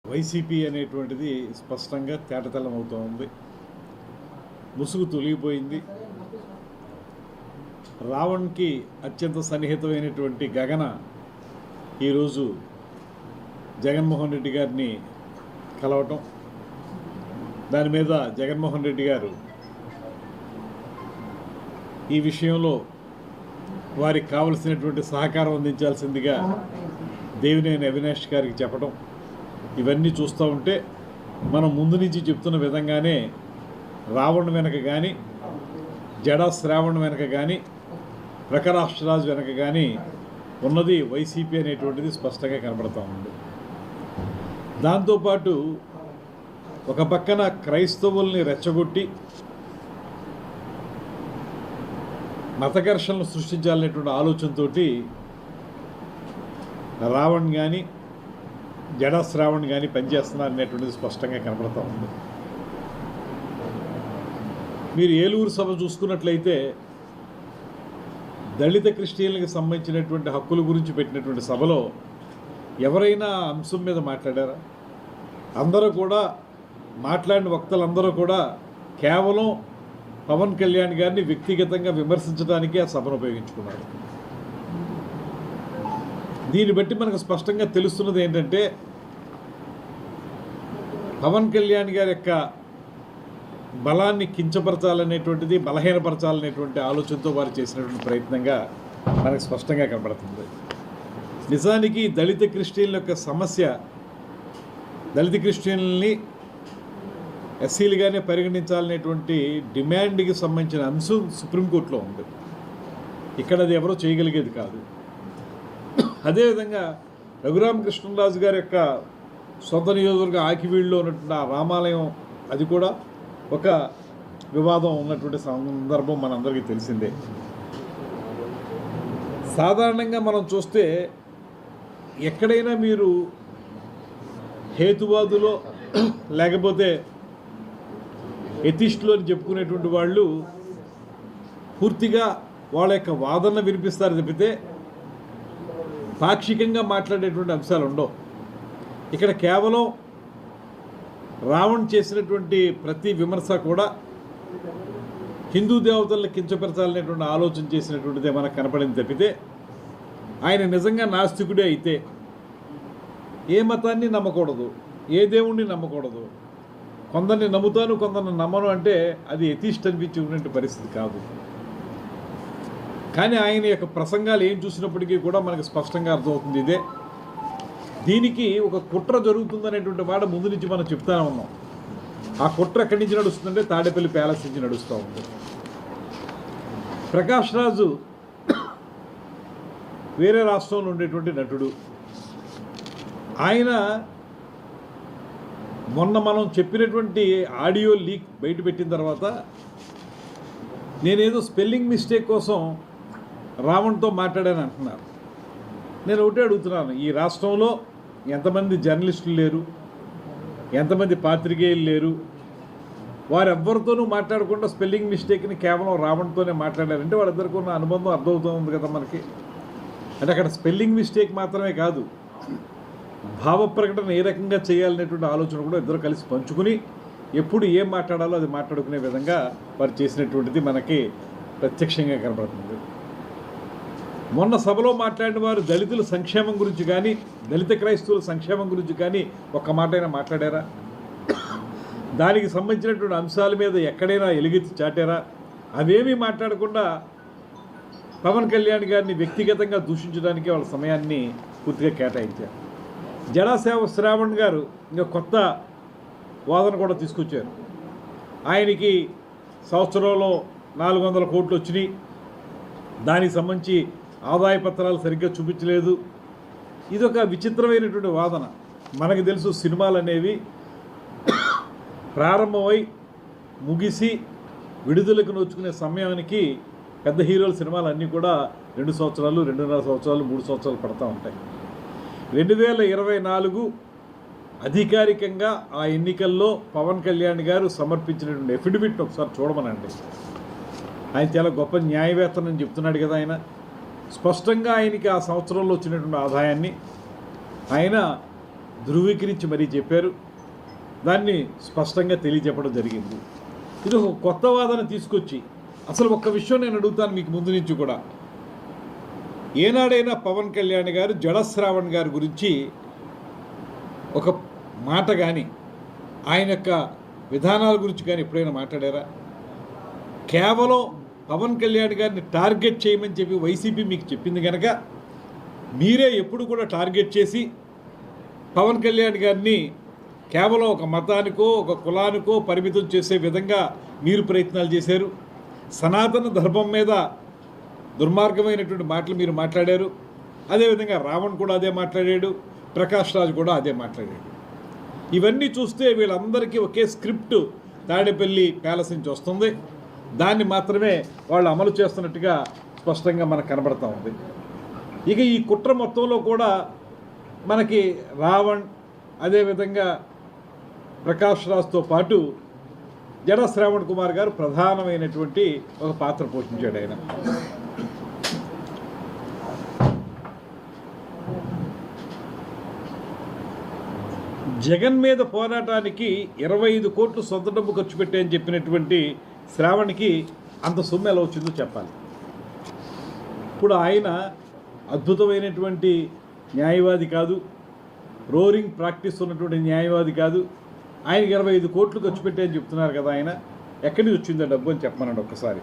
YCP అనేటువంటిది స్పష్టంగా తేటతెల్లమవుతూ ఉంది. ముసుగు తొలగిపోయింది. రావణ్కి అత్యంత సన్నిహితమైనటువంటి గగన ఈరోజు జగన్మోహన్ రెడ్డి గారిని కలవటం, దాని మీద జగన్మోహన్ రెడ్డి గారు ఈ విషయంలో వారికి కావలసినటువంటి సహకారం అందించాల్సిందిగా దేవినేని అవినాష్ గారికి చెప్పడం, ఇవన్నీ చూస్తూ ఉంటే మనం ముందు నుంచి చెప్తున్న విధంగానే రావణ్ వెనక కానీ, జడా శ్రావణ్ వెనక కానీ, ప్రకారాష్ట్రరాజు వెనక కానీ ఉన్నది వైసీపీ అనేటువంటిది స్పష్టంగా కనబడుతూ ఉంది. దాంతోపాటు ఒక పక్కన క్రైస్తవుల్ని రెచ్చగొట్టి మత ఘర్షణలు సృష్టించాలనేటువంటి ఆలోచనతో రావణ్ కానీ జడా శ్రావణ్ కానీ పనిచేస్తున్నారు అనేటువంటిది స్పష్టంగా కనపడుతూ ఉంది. మీరు ఏలూరు సభ చూసుకున్నట్లయితే దళిత క్రిస్టియన్లకు సంబంధించినటువంటి హక్కుల గురించి పెట్టినటువంటి సభలో ఎవరైనా అంశం మీద మాట్లాడారా? అందరూ కూడా మాట్లాడిన వక్తలందరూ కూడా కేవలం పవన్ కళ్యాణ్ గారిని వ్యక్తిగతంగా విమర్శించడానికే ఆ సభను ఉపయోగించుకున్నారు. దీన్ని బట్టి మనకు స్పష్టంగా తెలుస్తున్నది ఏంటంటే, పవన్ కళ్యాణ్ గారి యొక్క బలాన్ని కించపరచాలనేటువంటిది, బలహీనపరచాలనేటువంటి ఆలోచనతో వారు చేసినటువంటి ప్రయత్నంగా మనకు స్పష్టంగా కనబడుతుంది. నిజానికి దళిత క్రిస్టియన్ల యొక్క సమస్య, దళిత క్రిస్టియన్లని ఎస్సీలుగానే పరిగణించాలనేటువంటి డిమాండ్కి సంబంధించిన అంశం సుప్రీంకోర్టులో ఉంది. ఇక్కడ అది ఎవరో చేయగలిగేది కాదు. అదేవిధంగా రఘురామకృష్ణరాజు గారి యొక్క సొంత నియోజకవర్గ ఆకివీడులో ఉన్నటువంటి ఆ రామాలయం, అది కూడా ఒక వివాదం ఉన్నటువంటి సందర్భం మనందరికీ తెలిసిందే. సాధారణంగా మనం చూస్తే ఎక్కడైనా మీరు హేతువాదులో లేకపోతే ఎథిస్టులు అని చెప్పుకునేటువంటి వాళ్ళు పూర్తిగా వాళ్ళ యొక్క వాదన వినిపిస్తారు తప్పితే పాక్షికంగా మాట్లాడేటువంటి అంశాలు ఉండవు. ఇక్కడ కేవలం రావణ్ చేసినటువంటి ప్రతి విమర్శ కూడా హిందూ దేవతలను కించపరచాలనేటువంటి ఆలోచన చేసినటువంటిదే మనకు కనపడింది తప్పితే, ఆయన నిజంగా నాస్తికుడే అయితే ఏ మతాన్ని నమ్మకూడదు, ఏ దేవుణ్ణి నమ్మకూడదు, కొందరిని నమ్ముతాను కొందరిని నమ్మను అంటే అది ఎథిస్ట్ అనిపించుకునే పరిస్థితి కాదు. కానీ ఆయన యొక్క ప్రసంగాలు ఏం చూసినప్పటికీ కూడా మనకు స్పష్టంగా అర్థమవుతుంది ఇదే. దీనికి ఒక కుట్ర జరుగుతుందనేటువంటి మాట ముందు నుంచి మనం చెప్తానే ఉన్నాం. ఆ కుట్ర ఎక్కడి నుంచి నడుస్తుందంటే తాడేపల్లి ప్యాలెస్ నుంచి నడుస్తూ ఉంది. ప్రకాష్ రాజు వేరే రాష్ట్రంలో ఉండేటువంటి నటుడు. ఆయన మొన్న మనం చెప్పినటువంటి ఆడియో లీక్ బయట పెట్టిన తర్వాత నేనేదో స్పెల్లింగ్ మిస్టేక్ కోసం రావణ్తో మాట్లాడాను అంటున్నారు. నేను ఒకటే అడుగుతున్నాను, ఈ రాష్ట్రంలో ఎంతమంది జర్నలిస్టులు లేరు, ఎంతమంది పాత్రికేయులు లేరు, వారెవ్వరితోనూ మాట్లాడకుండా స్పెల్లింగ్ మిస్టేక్ని కేవలం రావణ్తోనే మాట్లాడారంటే వాళ్ళిద్దరికీ ఉన్న అనుబంధం అర్థమవుతుంది కదా మనకి. అంటే అక్కడ స్పెల్లింగ్ మిస్టేక్ మాత్రమే కాదు, భావ ప్రకటన ఏ రకంగా చేయాలనేటువంటి ఆలోచన కూడా ఇద్దరు కలిసి పంచుకుని ఎప్పుడు ఏం మాట్లాడాలో అది మాట్లాడుకునే విధంగా వారు చేసినటువంటిది మనకి ప్రత్యక్షంగా కనబడుతుంది. మొన్న సభలో మాట్లాడిన వారు దళితుల సంక్షేమం గురించి కానీ, దళిత క్రైస్తవుల సంక్షేమం గురించి కానీ ఒక్క మాట అయినా మాట్లాడారా? దానికి సంబంధించినటువంటి అంశాల మీద ఎక్కడైనా ఎలుగెత్తి చాటారా? అవేమీ మాట్లాడకుండా పవన్ కళ్యాణ్ గారిని వ్యక్తిగతంగా దూషించడానికి వాళ్ళ సమయాన్ని పూర్తిగా కేటాయించారు. జడా శ్రావణ్ గారు ఇంకా కొత్త వాదన కూడా తీసుకొచ్చారు. ఆయనకి సంవత్సరంలో 400 కోట్లు వచ్చినాయి, దానికి సంబంధించి ఆదాయ పత్రాలు సరిగ్గా చూపించలేదు. ఇదొక విచిత్రమైనటువంటి వాదన. మనకు తెలుసు, సినిమాలు అనేవి ప్రారంభమై ముగిసి విడుదలకు నోచుకునే సమయానికి పెద్ద హీరోల సినిమాలు అన్నీ కూడా 2 సంవత్సరాలు, 2.5 సంవత్సరాలు, 3 సంవత్సరాలు పడతా ఉంటాయి. 2024 అధికారికంగా ఆ ఎన్నికల్లో పవన్ కళ్యాణ్ గారు సమర్పించినటువంటి ఎఫిడవిట్ని ఒకసారి చూడమనండి. ఆయన చాలా గొప్ప న్యాయవేత్తనని చెప్తున్నాడు కదా. ఆయన స్పష్టంగా ఆయనకి ఆ సంవత్సరంలో వచ్చినటువంటి ఆదాయాన్ని ఆయన ధృవీకరించి మరీ చెప్పారు. దాన్ని స్పష్టంగా తెలియజెప్పడం జరిగింది. ఇది ఒక కొత్త వాదన తీసుకొచ్చి అసలు ఒక్క విషయం నేను అడుగుతాను మీకు ముందు నుంచి కూడా. ఏనాడైనా పవన్ కళ్యాణ్ గారు జడశ్రావణ్ గారి గురించి ఒక మాట కానీ ఆయన యొక్క విధానాల గురించి కానీ ఎప్పుడైనా మాట్లాడారా? కేవలం పవన్ కళ్యాణ్ గారిని టార్గెట్ చేయమని చెప్పి వైసీపీ మీకు చెప్పింది కనుక మీరే ఎప్పుడు కూడా టార్గెట్ చేసి పవన్ కళ్యాణ్ గారిని కేవలం ఒక మతానికో ఒక కులానికో పరిమితం చేసే విధంగా మీరు ప్రయత్నాలు చేశారు. సనాతన ధర్మం మీద దుర్మార్గమైనటువంటి మాటలు మీరు మాట్లాడారు. అదేవిధంగా రావణ్ కూడా అదే మాట్లాడాడు, ప్రకాష్ రాజ్ కూడా అదే మాట్లాడాడు. ఇవన్నీ చూస్తే వీళ్ళందరికీ ఒకే స్క్రిప్ట్ తాడేపల్లి ప్యాలెస్ నుంచి వస్తుంది. దాన్ని మాత్రమే వాళ్ళు అమలు చేస్తున్నట్టుగా స్పష్టంగా మనకు కనబడతా ఉంది. ఇక ఈ కుట్ర మొత్తంలో కూడా మనకి రావణ్ అదేవిధంగా ప్రకాష్ రాజ్తో పాటు జడ శ్రావణ్ కుమార్ గారు ప్రధానమైనటువంటి ఒక పాత్ర పోషించాడు. ఆయన జగన్ మీద పోరాటానికి 25 కోట్లు సొంత డబ్బు ఖర్చు పెట్టాయని చెప్పినటువంటి శ్రావణ్కి అంత సొమ్ము ఎలా వచ్చిందో చెప్పాలి. ఇప్పుడు ఆయన అద్భుతమైనటువంటి న్యాయవాది కాదు, రోరింగ్ ప్రాక్టీస్ ఉన్నటువంటి న్యాయవాది కాదు. ఆయనకి 25 కోట్లు ఖర్చు పెట్టాయని చెప్తున్నారు కదా. ఆయన ఎక్కడి నుంచి వచ్చిందో డబ్బు అని చెప్పమన్నాడు ఒక్కసారి.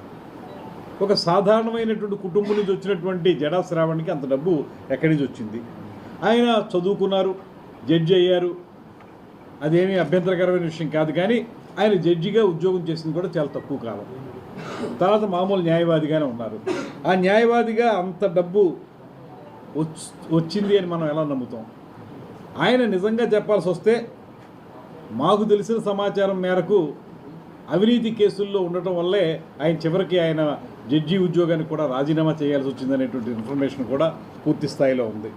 ఒక సాధారణమైనటువంటి కుటుంబం నుంచి వచ్చినటువంటి జడా శ్రావణ్కి అంత డబ్బు ఎక్కడి నుంచి వచ్చింది? ఆయన చదువుకున్నారు, జడ్జి అయ్యారు, అదేమీ అభ్యంతరకరమైన విషయం కాదు. కానీ ఆయన జడ్జిగా ఉద్యోగం చేసింది కూడా చాలా తక్కువ కాలం. తర్వాత మామూలు న్యాయవాదిగానే ఉన్నారు. ఆ న్యాయవాదిగా అంత డబ్బు వచ్చింది అని మనం ఎలా నమ్ముతాం? ఆయన నిజంగా చెప్పాల్సి వస్తే మాకు తెలిసిన సమాచారం మేరకు అవినీతి కేసుల్లో ఉండటం వల్లే ఆయన చివరికి ఆయన జడ్జి ఉద్యోగానికి కూడా రాజీనామా చేయాల్సి వచ్చిందనేటువంటి ఇన్ఫర్మేషన్ కూడా పూర్తి స్థాయిలో ఉంది.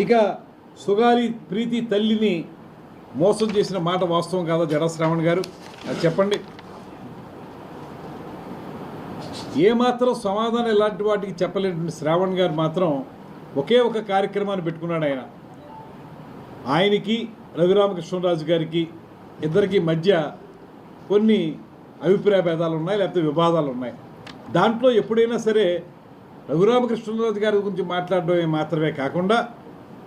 ఇక సుగాలి ప్రీతి తల్లిని మోసం చేసిన మాట వాస్తవం కాదా జడా శ్రావణ్ గారు? అది చెప్పండి. ఏమాత్రం సమాధానం ఇలాంటి వాటికి చెప్పలేనటువంటి శ్రావణ్ గారు మాత్రం ఒకే ఒక కార్యక్రమాన్ని పెట్టుకున్నాడు. ఆయనకి రఘురామకృష్ణరాజు గారికి ఇద్దరికి మధ్య కొన్ని అభిప్రాయ భేదాలు ఉన్నాయి, లేకపోతే వివాదాలు ఉన్నాయి. దాంట్లో ఎప్పుడైనా సరే రఘురామకృష్ణరాజు గారి గురించి మాట్లాడడమే మాత్రమే కాకుండా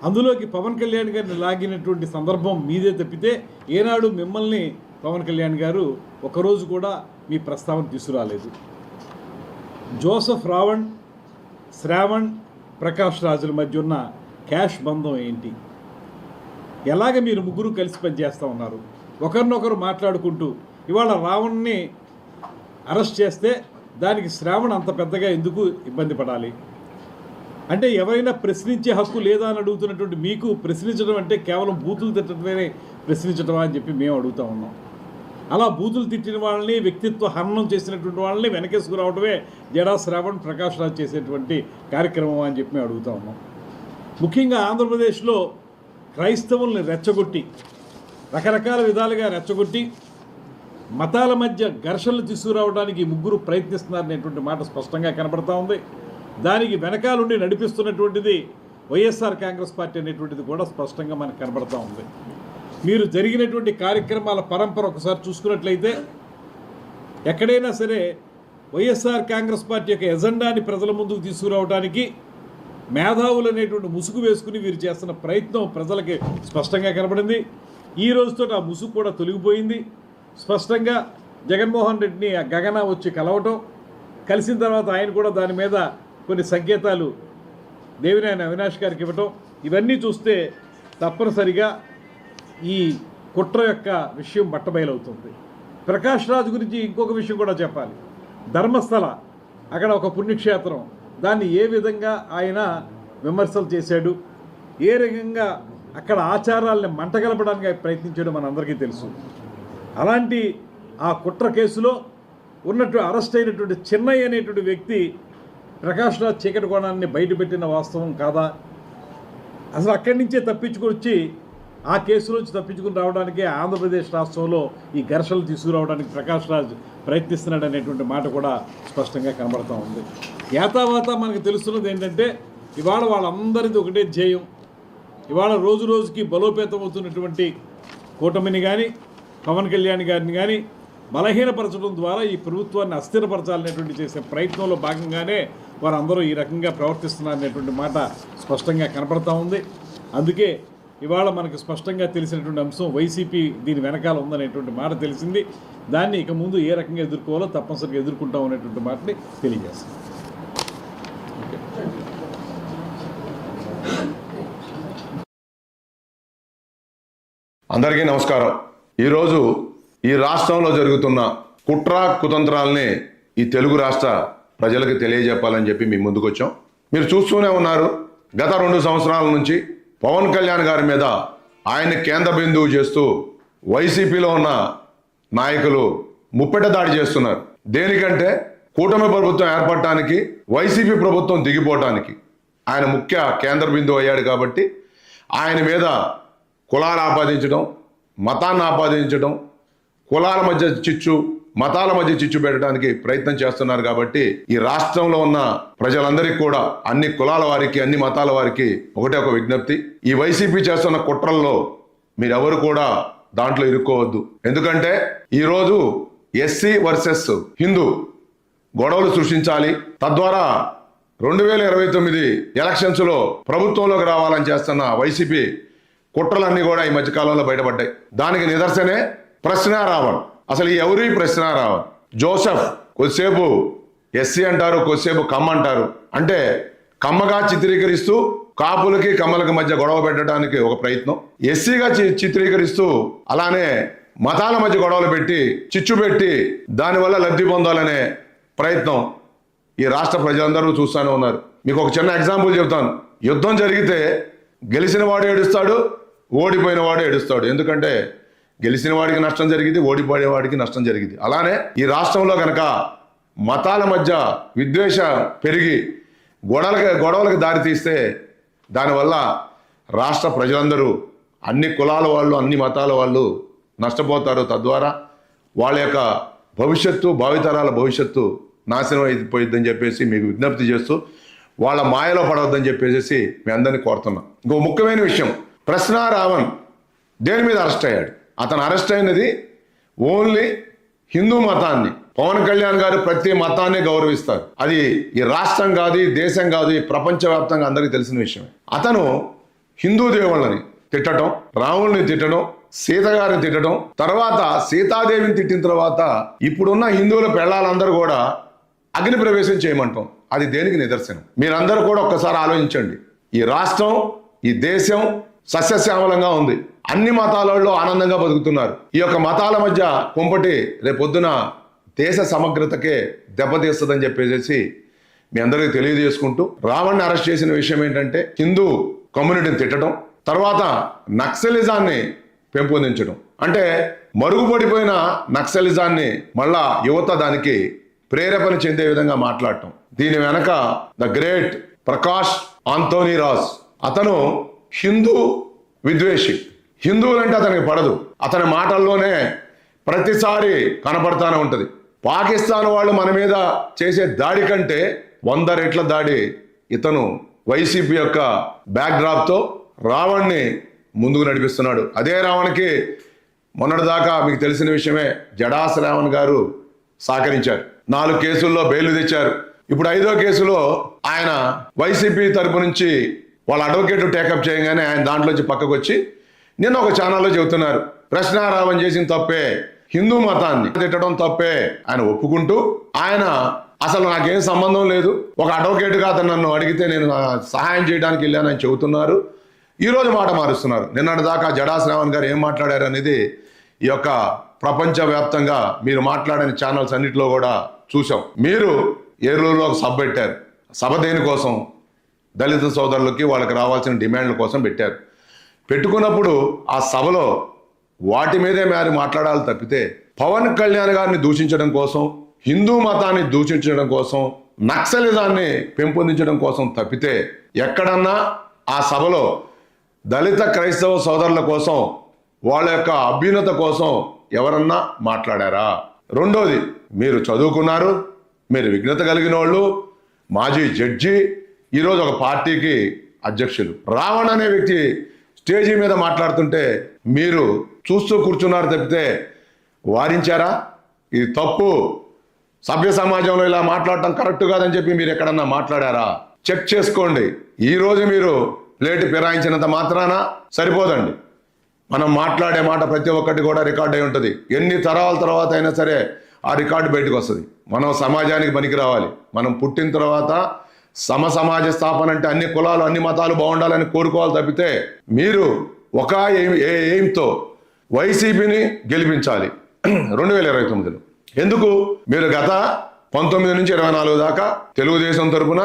అందులోకి పవన్ కళ్యాణ్ గారిని లాగినటువంటి సందర్భం మీదే తప్పితే ఏనాడు మిమ్మల్ని పవన్ కళ్యాణ్ గారు ఒకరోజు కూడా మీ ప్రస్తావన తీసుకురాలేదు. జోసెఫ్ రావణ్, శ్రావణ్, ప్రకాష్ రాజుల మధ్య ఉన్న క్యాష్ బంధం ఏంటి? ఎలాగ మీరు ముగ్గురు కలిసి పనిచేస్తూ ఉన్నారు? ఒకరినొకరు మాట్లాడుకుంటూ ఇవాళ రావణ్ని అరెస్ట్ చేస్తే దానికి శ్రావణ్ అంత పెద్దగా ఎందుకు ఇబ్బంది పడాలి? అంటే ఎవరైనా ప్రశ్నించే హక్కు లేదా అని అడుగుతున్నటువంటి మీకు ప్రశ్నించడం అంటే కేవలం బూతులు తిట్టడమే ప్రశ్నించడమా అని చెప్పి మేము అడుగుతూ ఉన్నాం. అలా బూతులు తిట్టిన వాళ్ళని, వ్యక్తిత్వ హననం చేసినటువంటి వాళ్ళని వెనకేసుకురావడమే జడా శ్రావణ్, ప్రకాష్ రాజ్ చేసేటువంటి కార్యక్రమం అని చెప్పి మేము అడుగుతూ ఉన్నాం. ముఖ్యంగా ఆంధ్రప్రదేశ్లో క్రైస్తవుల్ని రెచ్చగొట్టి, రకరకాల విధాలుగా రెచ్చగొట్టి మతాల మధ్య ఘర్షణలు తీసుకురావడానికి ముగ్గురు ప్రయత్నిస్తున్నారనేటువంటి మాట స్పష్టంగా కనబడతా ఉంది. దానికి వెనకాలండి నడిపిస్తున్నటువంటిది వైఎస్ఆర్ కాంగ్రెస్ పార్టీ అనేటువంటిది కూడా స్పష్టంగా మనకు కనబడతా ఉంది. మీరు జరిగినటువంటి కార్యక్రమాల పరంపర ఒకసారి చూసుకున్నట్లయితే ఎక్కడైనా సరే వైఎస్ఆర్ కాంగ్రెస్ పార్టీ యొక్క ఎజెండాని ప్రజల ముందుకు తీసుకురావడానికి మేధావులు అనేటువంటి ముసుగు వేసుకుని వీరు చేస్తున్న ప్రయత్నం ప్రజలకి స్పష్టంగా కనబడింది. ఈ రోజుతో ఆ ముసుగు కూడా తొలగిపోయింది. స్పష్టంగా జగన్మోహన్ రెడ్డిని ఆ గగన వచ్చి కలవటం, కలిసిన తర్వాత ఆయన కూడా దాని మీద కొన్ని సంకేతాలు దేవినేని అవినాష్ గారికి ఇవ్వటం, ఇవన్నీ చూస్తే తప్పనిసరిగా ఈ కుట్ర యొక్క విషయం బట్టబయలవుతుంది. ప్రకాష్ రాజ్ గురించి ఇంకొక విషయం కూడా చెప్పాలి. ధర్మస్థల అక్కడ ఒక పుణ్యక్షేత్రం, దాన్ని ఏ విధంగా ఆయన విమర్శలు చేశాడు, ఏ రకంగా అక్కడ ఆచారాలని మంటగలపడానికి ప్రయత్నించడం మనందరికీ తెలుసు. అలాంటి ఆ కుట్ర కేసులో అరెస్ట్ అయినటువంటి చెన్నై అనేటువంటి వ్యక్తి ప్రకాష్ రాజ్ చీకటి కోణాన్ని బయటపెట్టిన వాస్తవం కాదా? అసలు అక్కడి నుంచే తప్పించుకొచ్చి ఆ కేసులోంచి తప్పించుకుని రావడానికే ఆంధ్రప్రదేశ్ రాష్ట్రంలో ఈ ఘర్షణలు తీసుకురావడానికి ప్రకాష్ రాజ్ ప్రయత్నిస్తున్నాడు అనేటువంటి మాట కూడా స్పష్టంగా కనబడుతూ ఉంది. యాతావాత మనకు తెలుస్తున్నది ఏంటంటే ఇవాళ వాళ్ళందరిది ఒకటే ధ్యేయం, ఇవాళ రోజు రోజుకి బలోపేతం అవుతున్నటువంటి కూటమిని కానీ పవన్ కళ్యాణ్ గారిని కానీ బలహీనపరచడం ద్వారా ఈ ప్రభుత్వాన్ని అస్థిరపరచాలనేటువంటి చేసే ప్రయత్నంలో భాగంగానే వారందరూ ఈ రకంగా ప్రవర్తిస్తున్నారనేటువంటి మాట స్పష్టంగా కనపడతా ఉంది. అందుకే ఇవాళ మనకు స్పష్టంగా తెలిసినటువంటి అంశం వైసీపీ దీని వెనకాల ఉందనేటువంటి మాట తెలిసింది. దాన్ని ఇక ముందు ఏ రకంగా ఎదుర్కోవాలో తప్పనిసరిగా ఎదుర్కొంటాం అనేటువంటి మాటని తెలియజేస్తాం. అందరికీ నమస్కారం. ఈరోజు ఈ రాష్ట్రంలో జరుగుతున్న కుట్ర కుతంత్రాలని ఈ తెలుగు రాష్ట్ర ప్రజలకు తెలియజెప్పాలని చెప్పి మీ ముందుకు వచ్చాం. మీరు చూస్తూనే ఉన్నారు, గత 2 సంవత్సరాల నుంచి పవన్ కళ్యాణ్ గారి మీద ఆయన్ని కేంద్ర బిందువు చేస్తూ వైసీపీలో ఉన్న నాయకులు ముప్పెట దాడి చేస్తున్నారు. దేనికంటే కూటమి ప్రభుత్వం ఏర్పడటానికి, వైసీపీ ప్రభుత్వం దిగిపోవటానికి ఆయన ముఖ్య కేంద్ర బిందువు అయ్యాడు. కాబట్టి ఆయన మీద కులాలు ఆపాదించడం, మతాన్ని ఆపాదించడం, కులాల మధ్య చిచ్చు, మతాల మధ్య చిచ్చు పెట్టడానికి ప్రయత్నం చేస్తున్నారు. కాబట్టి ఈ రాష్ట్రంలో ఉన్న ప్రజలందరికీ కూడా, అన్ని కులాల వారికి, అన్ని మతాల వారికి ఒకటే ఒక విజ్ఞప్తి: ఈ వైసీపీ చేస్తున్న కుట్రల్లో మీరెవరు కూడా దాంట్లో ఇరుక్కోవద్దు. ఎందుకంటే ఈరోజు ఎస్సీ వర్సెస్ హిందూ గొడవలు సృష్టించాలి, తద్వారా 2029 ఎలక్షన్స్లో ప్రభుత్వంలోకి రావాలని చేస్తున్న వైసీపీ కుట్రలన్నీ కూడా ఈ మధ్యకాలంలో బయటపడ్డాయి. దానికి నిదర్శనే ప్రశ్నారావణ్. అసలు ఎవరి ప్రశ్నారావణ్? జోసెఫ్ కొద్దిసేపు ఎస్సీ అంటారు, కొద్దిసేపు కమ్మ అంటారు. అంటే కమ్మగా చిత్రీకరిస్తూ కాపులకి కమ్మలకి మధ్య గొడవ పెట్టడానికి ఒక ప్రయత్నం, ఎస్సీగా చిత్రీకరిస్తూ అలానే మతాల మధ్య గొడవలు పెట్టి చిచ్చు పెట్టి దానివల్ల లబ్ధి పొందాలనే ప్రయత్నం ఈ రాష్ట్ర ప్రజలందరూ చూస్తూనే ఉన్నారు. మీకు ఒక చిన్న ఎగ్జాంపుల్ చెప్తాను. యుద్ధం జరిగితే గెలిచిన వాడు ఏడుస్తాడు, ఓడిపోయిన వాడు ఏడుస్తాడు. ఎందుకంటే గెలిచిన వాడికి నష్టం జరిగింది, ఓడిపోయే వాడికి నష్టం జరిగింది. అలానే ఈ రాష్ట్రంలో కనుక మతాల మధ్య విద్వేషం పెరిగి గొడవలకు దారితీస్తే దానివల్ల రాష్ట్ర ప్రజలందరూ, అన్ని కులాల వాళ్ళు, అన్ని మతాల వాళ్ళు నష్టపోతారు. తద్వారా వాళ్ళ యొక్క భవిష్యత్తు, భావితరాల భవిష్యత్తు నాశనం అయిపోయిద్దని చెప్పేసి మీకు విజ్ఞప్తి చేస్తూ, వాళ్ళ మాయలో పడవద్దని చెప్పేసి మీ అందరినీ కోరుతున్నాం. ఇంకో ముఖ్యమైన విషయం, ప్రశ్నారావణ్ దేని మీద అరెస్ట్ అయ్యాడు? అతను అరెస్ట్ అయినది ఓన్లీ హిందూ మతాన్ని. పవన్ కళ్యాణ్ గారు ప్రతి మతాన్ని గౌరవిస్తారు. అది ఈ రాష్ట్రం కాదు, ఈ దేశం కాదు, ఈ ప్రపంచవ్యాప్తంగా అందరికీ తెలిసిన విషయమే. అతను హిందూ దేవుళ్ళని తిట్టడం, రాముడిని తిట్టడం, సీత గారిని తిట్టడం, తర్వాత సీతాదేవిని తిట్టిన తర్వాత ఇప్పుడున్న హిందువుల పెళ్ళాలందరూ కూడా అగ్ని ప్రవేశం చేయమంటాం. అది దేనికి నిదర్శనం? మీరందరూ కూడా ఒక్కసారి ఆలోచించండి. ఈ రాష్ట్రం, ఈ దేశం సస్యశ్యామలంగా ఉంది, అన్ని మతాలలో ఆనందంగా బతుకుతున్నారు. ఈ యొక్క మతాల మధ్య కుంపటి రేపొద్దున దేశ సమగ్రతకే దెబ్బతీస్తుందని చెప్పేసి మీ అందరికీ తెలియజేసుకుంటూ, రావణ్ని అరెస్ట్ చేసిన విషయం ఏంటంటే హిందూ కమ్యూనిటీని తిట్టడం, తర్వాత నక్సలిజాన్ని పెంపొందించడం. అంటే మరుగుపడిపోయిన నక్సలిజాన్ని మళ్ళా యువత దానికి ప్రేరేపణ చెందే విధంగా మాట్లాడటం. దీని వెనక the great Prakash Anthony Raj, అతను హిందూ విద్వేషి. హిందువులంటే అతనికి పడదు. అతని మాటల్లోనే ప్రతిసారి కనపడతానే ఉంటుంది. పాకిస్తాన్ వాళ్ళు మన మీద చేసే దాడి కంటే 100 రెట్ల దాడి ఇతను వైసీపీ యొక్క బ్యాక్డ్రాప్తో రావణ్ని ముందుకు నడిపిస్తున్నాడు. అదే రావణ్కి మొన్నటిదాకా మీకు తెలిసిన విషయమే, జడాస్ రావణ్ గారు సహకరించారు. 4 కేసుల్లో బెయిల్ తెచ్చారు. ఇప్పుడు 5వ కేసులో ఆయన వైసీపీ తరపు నుంచి వాళ్ళ అడ్వకేట్ టేకప్ చేయగానే ఆయన దాంట్లోంచి పక్కకు వచ్చి నిన్న ఒక ఛానల్లో చెబుతున్నారు, ప్రశ్నారావణ్ చేసిన తప్పే, హిందూ మతాన్ని తిట్టడం తప్పే ఆయన ఒప్పుకుంటూ, ఆయన అసలు నాకేం సంబంధం లేదు, ఒక అడ్వకేట్గా అతను నన్ను అడిగితే నేను సహాయం చేయడానికి వెళ్ళానని చెబుతున్నారు. ఈరోజు మాట మారుస్తున్నారు. నిన్నటి దాకా జడాస్ రావణ్ గారు ఏం మాట్లాడారు అనేది ఈ యొక్క ప్రపంచవ్యాప్తంగా మీరు మాట్లాడిన ఛానల్స్ అన్నింటిలో కూడా చూసాం. మీరు ఏలూరులో ఒక సభ పెట్టారు. సభ దేనికోసం? దళిత సోదరులకి వాళ్ళకి రావాల్సిన డిమాండ్ల కోసం పెట్టారు. పెట్టుకున్నప్పుడు ఆ సభలో వాటి మీదే మరి మాట్లాడాలి తప్పితే పవన్ కళ్యాణ్ గారిని దూషించడం కోసం, హిందూ మతాన్ని దూషించడం కోసం, నక్సలిజాన్ని పెంపొందించడం కోసం తప్పితే ఎక్కడన్నా ఆ సభలో దళిత క్రైస్తవ సోదరుల కోసం, వాళ్ళ యొక్క అభ్యున్నత కోసం ఎవరన్నా మాట్లాడారా? రెండోది, మీరు చదువుకున్నారు, మీరు విఘ్నత కలిగిన వాళ్ళు, మాజీ జడ్జి, ఈరోజు ఒక పార్టీకి అధ్యక్షులు. రావణ్ అనే వ్యక్తి స్టేజీ మీద మాట్లాడుతుంటే మీరు చూస్తూ కూర్చున్నారు తప్పితే వారించారా? ఇది తప్పు, సభ్య సమాజంలో ఇలా మాట్లాడటం కరెక్ట్ కాదని చెప్పి మీరు ఎక్కడన్నా మాట్లాడారా? చెక్ చేసుకోండి. ఈరోజు మీరు ప్లేట్ ఫిరాయించినంత మాత్రాన సరిపోదండి. మనం మాట్లాడే మాట ప్రతి ఒక్కటి కూడా రికార్డ్ అయి ఉంటుంది. ఎన్ని తరాల తర్వాత అయినా సరే ఆ రికార్డు బయటకు వస్తుంది. మనం సమాజానికి పనికి రావాలి. మనం పుట్టిన తర్వాత సమాజ స్థాపన అంటే అన్ని కులాలు అన్ని మతాలు బాగుండాలని కోరుకోవాలి తప్పితే మీరు ఒక ఎయిమ్తో వైసీపీని గెలిపించాలి 2029లో. ఎందుకు? మీరు గత 19 నుంచి 24 దాకా తెలుగుదేశం తరఫున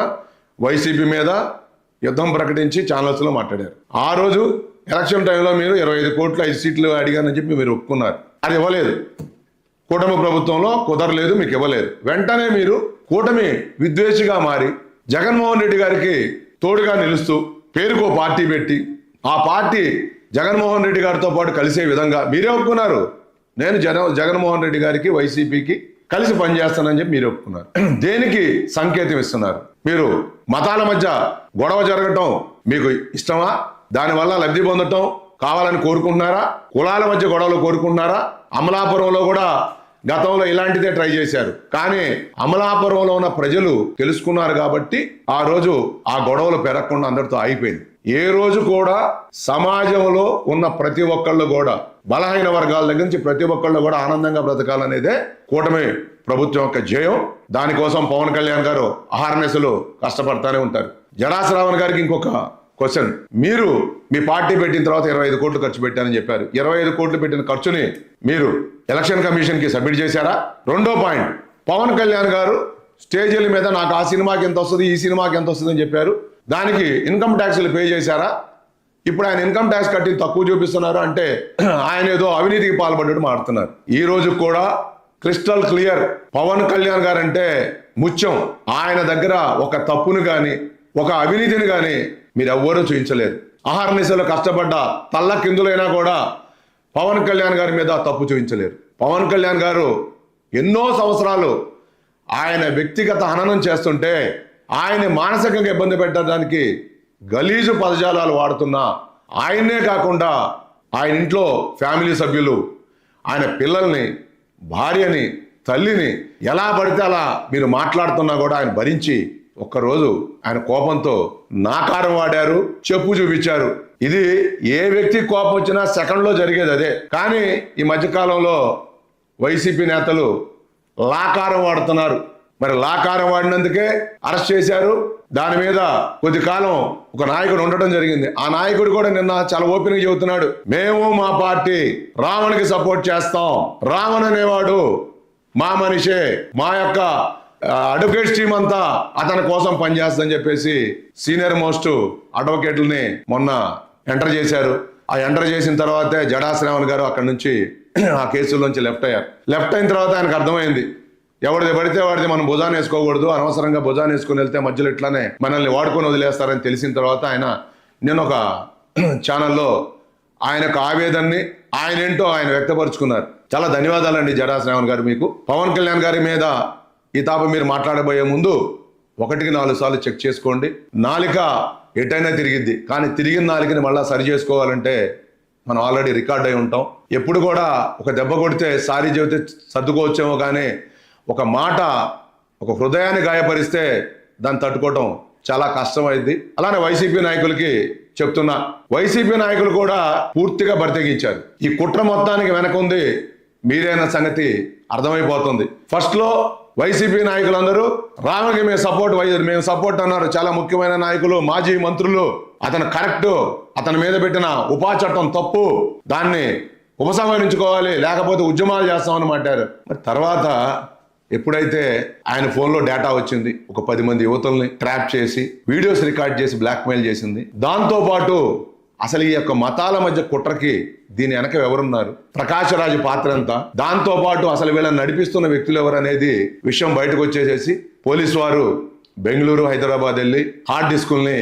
వైసీపీ మీద యుద్ధం ప్రకటించి ఛానల్స్లో మాట్లాడారు. ఆ రోజు ఎలక్షన్ టైంలో మీరు 25 కోట్లు 5 సీట్లు అడిగానని చెప్పి మీరు ఒప్పుకున్నారు. అది ఇవ్వలేదు. కూటమి ప్రభుత్వంలో కుదరలేదు, మీకు ఇవ్వలేదు. వెంటనే మీరు కూటమి విద్వేషిగా మారి జగన్మోహన్ రెడ్డి గారికి తోడుగా నిలుస్తూ పేరుకో పార్టీ పెట్టి ఆ పార్టీ జగన్మోహన్ రెడ్డి గారితో పాటు కలిసే విధంగా మీరే ఒప్పుకున్నారు. నేను జగన్మోహన్ రెడ్డి గారికి వైసీపీకి కలిసి పనిచేస్తానని చెప్పి మీరు ఒప్పుకున్నారు. దేనికి సంకేతం ఇస్తున్నారు? మీరు మతాల మధ్య గొడవ జరగటం మీకు ఇష్టమా? దానివల్ల లబ్ధి పొందటం కావాలని కోరుకుంటున్నారా? కులాల మధ్య గొడవలు కోరుకుంటున్నారా? అమలాపురంలో కూడా గతంలో ఇలాంటిదే ట్రై చేశారు. కానీ అమలాపురంలో ఉన్న ప్రజలు తెలుసుకున్నారు కాబట్టి ఆ రోజు ఆ గొడవలు పెరగకుండా అందరితో ఆగిపోయింది. ఏ రోజు కూడా సమాజంలో ఉన్న ప్రతి ఒక్కళ్ళు కూడా బలహీన వర్గాల దగ్గర నుంచి ప్రతి ఒక్కళ్ళు కూడా ఆనందంగా బ్రతకాలనేదే కూటమి ప్రభుత్వం యొక్క జయం. దానికోసం పవన్ కళ్యాణ్ గారు అహర్నిశలు కష్టపడతానే ఉంటారు. జడా శ్రావణ్ గారికి ఇంకొక క్వశ్చన్. మీరు మీ పార్టీ పెట్టిన తర్వాత 25 కోట్లు ఖర్చు పెట్టారని చెప్పారు. 25 కోట్లు పెట్టిన ఖర్చుని మీరు ఎలక్షన్ కమిషన్ కి సబ్మిట్ చేశారా? రెండో పాయింట్, పవన్ కళ్యాణ్ గారు స్టేజీల మీద నాకు ఆ సినిమాకి ఎంత వస్తుంది, ఈ సినిమాకి ఎంత వస్తుంది అని చెప్పారు. దానికి ఇన్కమ్ ట్యాక్స్లు పే చేశారా? ఇప్పుడు ఆయన ఇన్కమ్ ట్యాక్స్ కట్టి తక్కువ చూపిస్తున్నారు అంటే ఆయన ఏదో అవినీతికి పాల్పడ్డట్టు మాట్లాడుతున్నారు. ఈ రోజు కూడా క్రిస్టల్ క్లియర్, పవన్ కళ్యాణ్ గారు అంటే ముత్యం. ఆయన దగ్గర ఒక తప్పును గాని ఒక అవినీతిని గాని మీరు ఎవ్వరూ చూపించలేరు. అహర్నిశలు కష్టపడ్డ తల్ల కిందులైనా కూడా పవన్ కళ్యాణ్ గారి మీద తప్పు చూపించలేరు. పవన్ కళ్యాణ్ గారు ఎన్నో సంవత్సరాలు ఆయన వ్యక్తిగత హననం చేస్తుంటే ఆయన మానసికంగా ఇబ్బంది పెట్టడానికి గలీజు పదజాలాలు వాడుతున్నా ఆయన్నే కాకుండా ఆయన ఇంట్లో ఫ్యామిలీ సభ్యులు, ఆయన పిల్లల్ని, భార్యని, తల్లిని ఎలా పడితే అలా మీరు మాట్లాడుతున్నా కూడా ఆయన భరించి ఒక్కరోజు ఆయన కోపంతో నాకారం వాడారు, చెప్పు చూపించారు. ఇది ఏ వ్యక్తి కోపం వచ్చినా సెకండ్లో జరిగేది అదే. కానీ ఈ మధ్యకాలంలో వైసీపీ నేతలు లాకారం వాడుతున్నారు. మరి లాకారం వాడినందుకే అరెస్ట్ చేశారు. దాని మీద కొద్ది కాలం ఒక నాయకుడు ఉండటం జరిగింది. ఆ నాయకుడు కూడా నిన్న చాలా ఓపెన్ గా చెబుతున్నాడు, మేము మా పార్టీ రావణ్కి సపోర్ట్ చేస్తాం, రావణ్ అనేవాడు మా మనిషే, మా యొక్క అడ్వకేట్స్ టీం అంతా అతని కోసం పనిచేస్తుందని చెప్పేసి సీనియర్ మోస్ట్ అడ్వకేట్లని మొన్న ఎంటర్ చేశారు. ఆ ఎంటర్ చేసిన తర్వాతే జడా శ్రావణ్ గారు అక్కడి నుంచి ఆ కేసుల్లోంచి లెఫ్ట్ అయ్యారు. లెఫ్ట్ అయిన తర్వాత ఆయనకు అర్థమైంది, ఎవరిది పడితే వాడిది మనం భుజాన్ని వేసుకోకూడదు, అనవసరంగా భుజాన్ని వేసుకుని వెళ్తే మధ్యలో ఇట్లానే మనల్ని వాడుకొని వదిలేస్తారని తెలిసిన తర్వాత ఆయన నేను ఒక ఛానల్లో ఆయన యొక్క ఆవేదనని ఆయన ఏంటో ఆయన వ్యక్తపరుచుకున్నారు. చాలా ధన్యవాదాలండి జడా శ్రావణ్ గారు మీకు. పవన్ కళ్యాణ్ గారి మీద ఈ తాప మీరు మాట్లాడబోయే ముందు 1-4 సార్లు చెక్ చేసుకోండి. నాలిక ఎటైనా తిరిగిద్ది, కానీ తిరిగిన నాలికని మళ్ళీ సరి చేసుకోవాలంటే మనం ఆల్రెడీ రికార్డ్ అయి ఉంటాం. ఎప్పుడు కూడా ఒక దెబ్బ కొడితే సారీ చెబితే సర్దుకోవచ్చేమో, కానీ ఒక మాట ఒక హృదయాన్ని గాయపరిస్తే దాన్ని తట్టుకోవటం చాలా కష్టమైంది. అలానే వైసీపీ నాయకులకి చెప్తున్నా, వైసీపీ నాయకులు కూడా పూర్తిగా బరితెగించారు. ఈ కుట్ర మొత్తానికి వెనకుంది మీరైన సంగతి అర్థమైపోతుంది. ఫస్ట్ లో వైసీపీ నాయకులందరూ రామకి మేము సపోర్ట్ అన్నారు. చాలా ముఖ్యమైన నాయకులు, మాజీ మంత్రులు, అతను కరెక్ట్, అతని మీద పెట్టిన ఉపా చట్టం తప్పు, దాన్ని ఉపసంహరించుకోవాలి, లేకపోతే ఉద్యమాలు చేస్తామని మాట్లాడారు. మరి తర్వాత ఎప్పుడైతే ఆయన ఫోన్లో డేటా వచ్చింది, ఒక 10 మంది యువతుల్ని ట్రాప్ చేసి వీడియోస్ రికార్డ్ చేసి బ్లాక్మెయిల్ చేసింది. దాంతో పాటు అసలు ఈ యొక్క మతాల మధ్య కుట్రకి దీని వెనక ఎవరున్నారు, ప్రకాష్ రాజు పాత్ర ఎంత, దాంతో పాటు అసలు వీళ్ళని నడిపిస్తున్న వ్యక్తులు ఎవరు అనేది విషయం బయటకు వచ్చేసేసి పోలీసు వారు బెంగళూరు, హైదరాబాద్ వెళ్ళి హార్డ్ డిస్కుల్ని,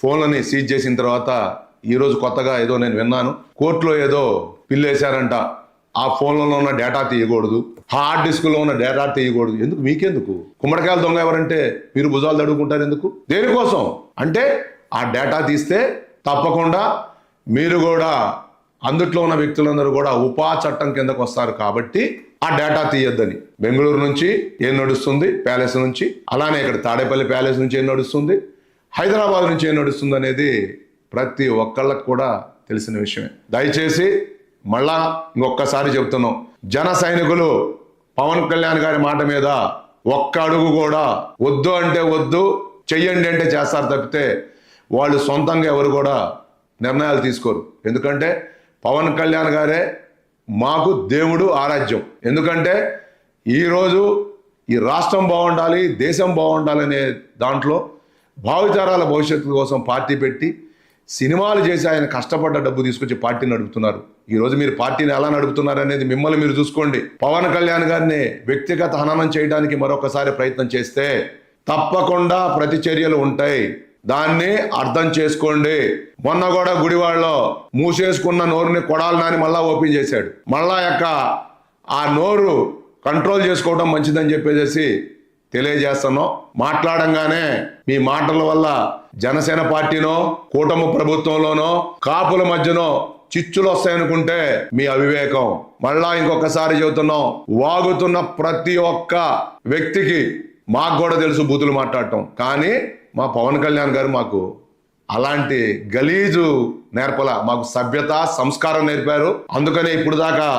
ఫోన్లని సీజ్ చేసిన తర్వాత ఈ రోజు కొత్తగా ఏదో నేను విన్నాను, కోర్టులో ఏదో పిల్లేశారంట. ఆ ఫోన్లలో ఉన్న డేటా తీయకూడదు, హార్డ్ డిస్క్లో ఉన్న డేటా తీయకూడదు. ఎందుకు? మీకెందుకు? కుమ్మడికాయలు దొంగ ఎవరంటే మీరు భుజాలు తడుకుంటారు ఎందుకు? దేనికోసం అంటే ఆ డేటా తీస్తే తప్పకుండా మీరు కూడా అందుట్లో ఉన్న వ్యక్తులందరూ కూడా ఉపా చట్టం కిందకు వస్తారు కాబట్టి ఆ డేటా తీయొద్దని. బెంగళూరు నుంచి ఏం నడుస్తుంది ప్యాలెస్ నుంచి, అలానే ఇక్కడ తాడేపల్లి ప్యాలెస్ నుంచి ఏం నడుస్తుంది, హైదరాబాద్ నుంచి ఏం నడుస్తుంది అనేది ప్రతి ఒక్కళ్ళకు కూడా తెలిసిన విషయమే. దయచేసి మళ్ళా ఇంకొకసారి చెప్తున్నాం, జన సైనికులు పవన్ కళ్యాణ్ గారి మాట మీద ఒక్క అడుగు కూడా వద్దు అంటే వద్దు, చెయ్యండి అంటే చేస్తారు తప్పితే వాళ్ళు సొంతంగా ఎవరు కూడా నిర్ణయాలు తీసుకోరు. ఎందుకంటే పవన్ కళ్యాణ్ గారే మాకు దేవుడు ఆరాధ్యం. ఎందుకంటే ఈరోజు ఈ రాష్ట్రం బాగుండాలి, దేశం బాగుండాలనే దాంట్లో భావితరాల భవిష్యత్తు కోసం పార్టీ పెట్టి సినిమాలు చేసి ఆయన కష్టపడ్డ డబ్బు తీసుకొచ్చి పార్టీని నడుపుతున్నారు. ఈరోజు మీరు పార్టీని ఎలా నడుపుతున్నారు అనేది మిమ్మల్ని మీరు చూసుకోండి. పవన్ కళ్యాణ్ గారిని వ్యక్తిగత హననం చేయడానికి మరొకసారి ప్రయత్నం చేస్తే తప్పకుండా ప్రతిచర్యలు ఉంటాయి. దాన్ని అర్థం చేసుకోండి. మొన్న కూడా గుడివాడలో మూసేసుకున్న నోరుని కొడాలి నాని మళ్ళా ఓపెన్ చేశాడు. మళ్ళా ఆ నోరు కంట్రోల్ చేసుకోవడం మంచిదని చెప్పేసి తెలియజేస్తున్నాం. మాట్లాడంగానే మీ మాటల వల్ల జనసేన పార్టీనో కూటమి ప్రభుత్వంలోనో కాపుల మధ్యనో చిచ్చులు వస్తాయనుకుంటే మీ అవివేకం. మళ్ళా ఇంకొకసారి చెబుతున్నాం, వాగుతున్న ప్రతి ఒక్క వ్యక్తికి మాకు కూడా తెలుసు బూతులు మాట్లాడటం, కానీ మా పవన్ కళ్యాణ్ గారు మాకు అలాంటి గలీజు నేర్పల, మాకు సభ్యత సంస్కారం నేర్పారు. అందుకనే ఇప్పుడు దాకా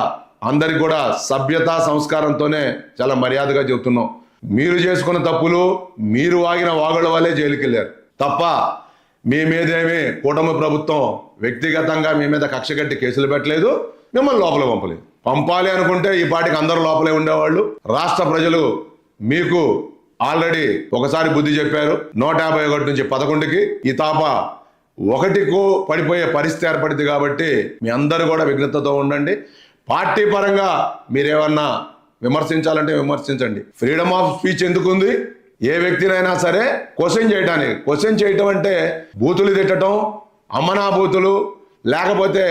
అందరికి కూడా సభ్యత సంస్కారంతోనే చాలా మర్యాదగా చెబుతున్నాం. మీరు చేసుకున్న తప్పులు మీరు వాగిన వాగుల వల్లే జైలుకి వెళ్ళారు తప్ప మీ మీదేమి కూటమి ప్రభుత్వం వ్యక్తిగతంగా మీ మీద కక్ష కట్టి కేసులు పెట్టలేదు, మిమ్మల్ని లోపల పంపలేదు. పంపాలి అనుకుంటే ఈ పాటికి అందరూ లోపలే ఉండేవాళ్ళు. రాష్ట్ర ప్రజలు మీకు ఆల్రెడీ ఒకసారి బుద్ధి చెప్పారు. 151 నుంచి 11కి ఈ తాప 1కు పడిపోయే పరిస్థితి ఏర్పడింది. కాబట్టి మీ అందరూ కూడా విఘ్నతతో ఉండండి. పార్టీ పరంగా మీరేమన్నా విమర్శించాలంటే విమర్శించండి. ఫ్రీడమ్ ఆఫ్ స్పీచ్ ఎందుకుంది? ఏ వ్యక్తినైనా సరే క్వశ్చన్ చేయడానికి. క్వశ్చన్ చేయటం అంటే బూతులు తిట్టడం, అమ్మనా బూతులు, లేకపోతే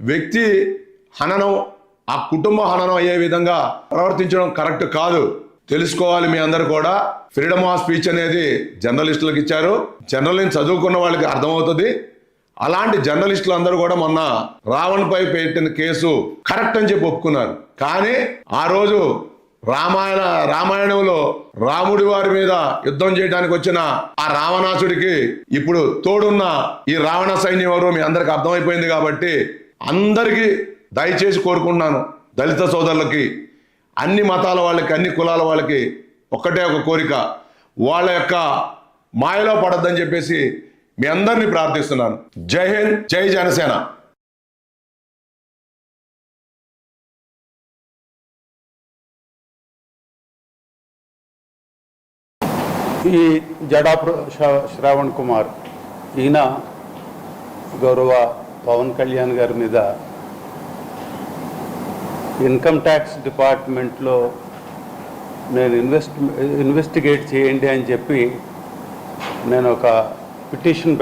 వ్యక్తి హననం, ఆ కుటుంబ హననం అయ్యే విధంగా ప్రవర్తించడం కరెక్ట్ కాదు. తెలుసుకోవాలి మీ అందరూ కూడా. ఫ్రీడమ్ ఆఫ్ స్పీచ్ అనేది జర్నలిస్టులకు ఇచ్చారు. జర్నలిస్ట్ చదువుకున్న వాళ్ళకి అర్థమవుతుంది. అలాంటి జర్నలిస్టులు అందరూ కూడా మొన్న రావణ్ పై పెట్టిన కేసు కరెక్ట్ అని చెప్పి ఒప్పుకున్నారు. కానీ ఆ రోజు రామాయణంలో రాముడి వారి మీద యుద్ధం చేయడానికి వచ్చిన ఆ రావణాసుడికి ఇప్పుడు తోడున్న ఈ రావణ సైన్యం ఎవరో మీ అందరికి అర్థమైపోయింది. కాబట్టి అందరికీ దయచేసి కోరుకుంటున్నాను, దళిత సోదరులకి, అన్ని మతాల వాళ్ళకి, అన్ని కులాల వాళ్ళకి ఒక్కటే ఒక కోరిక, వాళ్ళ యొక్క మాయలో పడద్దని చెప్పేసి మీ అందరినీ ప్రార్థిస్తున్నాను. జై హింద్, జై జనసేన. ఈ జడా శ్రావణ్ కుమార్ ఈయన గౌరవ పవన్ కళ్యాణ్ గారి మీద ఇన్కమ్ ట్యాక్స్ డిపార్ట్మెంట్లో నేను ఇన్వెస్టిగేట్ చేయండి అని చెప్పి నేను ఒక పిటిషన్.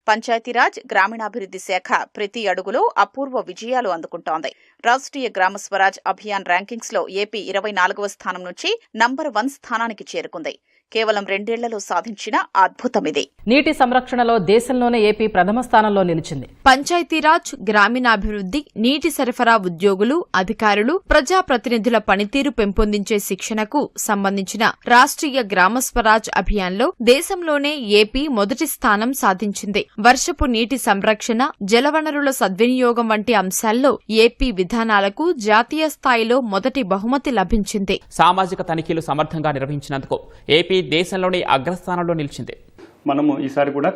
పంచాయతీరాజ్ గ్రామీణాభివృద్ధి శాఖ ప్రతి అడుగులో అపూర్వ విజయాలు అందుకుంటోంది. రాష్ట్రీయ గ్రామ స్వరాజ్ అభియాన్ ర్యాంకింగ్స్ లో ఏపీ 24వ స్థానం నుంచి నంబర్ 1 స్థానానికి చేరుకుంది. కేవలం 2 ఏళ్లలో సాధించిన అద్భుతమిది. నీటి సంరక్షణలో దేశంలోనే ఏపీ ప్రథమ స్థానంలో నిలిచింది. పంచాయతీరాజ్, గ్రామీణాభివృద్ధి, నీటి సరఫరా ఉద్యోగులు, అధికారులు, ప్రజాప్రతినిధుల పనితీరు పెంపొందించే శిక్షణకు సంబంధించిన రాష్ట్రీయ గ్రామ స్వరాజ్ అభియాన్లో దేశంలోనే ఏపీ మొదటి స్థానం సాధించింది. వర్షపు నీటి సంరక్షణ, జలవనరుల సద్వినియోగం వంటి అంశాల్లో ఏపీ విధానాలకు జాతీయ స్థాయిలో మొదటి బహుమతి లభించింది. సామాజిక తనిఖీలు సమర్థంగా నిర్వహించినందుకు ఏపీ దేశంలోని అగ్రస్థానంలో నిలిచింది. మనము ఈసారి కూడా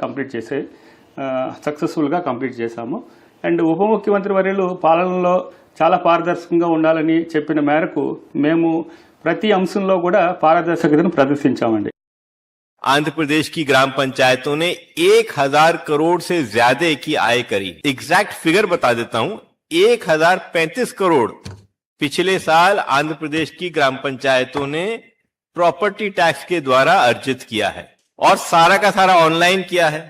సక్సెస్ఫుల్గా కంప్లీట్ చేశాము. అండ్ ఉప ముఖ్యమంత్రి వర్యులు పాలనలో చాలా పారదర్శకంగా ఉండాలని చెప్పిన మేరకు మేము ప్రతి అంశంలో కూడా పారదర్శకతను ప్రదర్శించామండి. आंध्र प्रदेश की ग्राम पंचायतों ने 1000 करोड़ से ज्यादा की आय करी. एग्जैक्ट फिगर बता देता हूं, 1035 करोड़ पिछले साल आंध्र प्रदेश की ग्राम पंचायतों ने प्रॉपर्टी टैक्स के द्वारा अर्जित किया है और सारा का सारा ऑनलाइन किया है.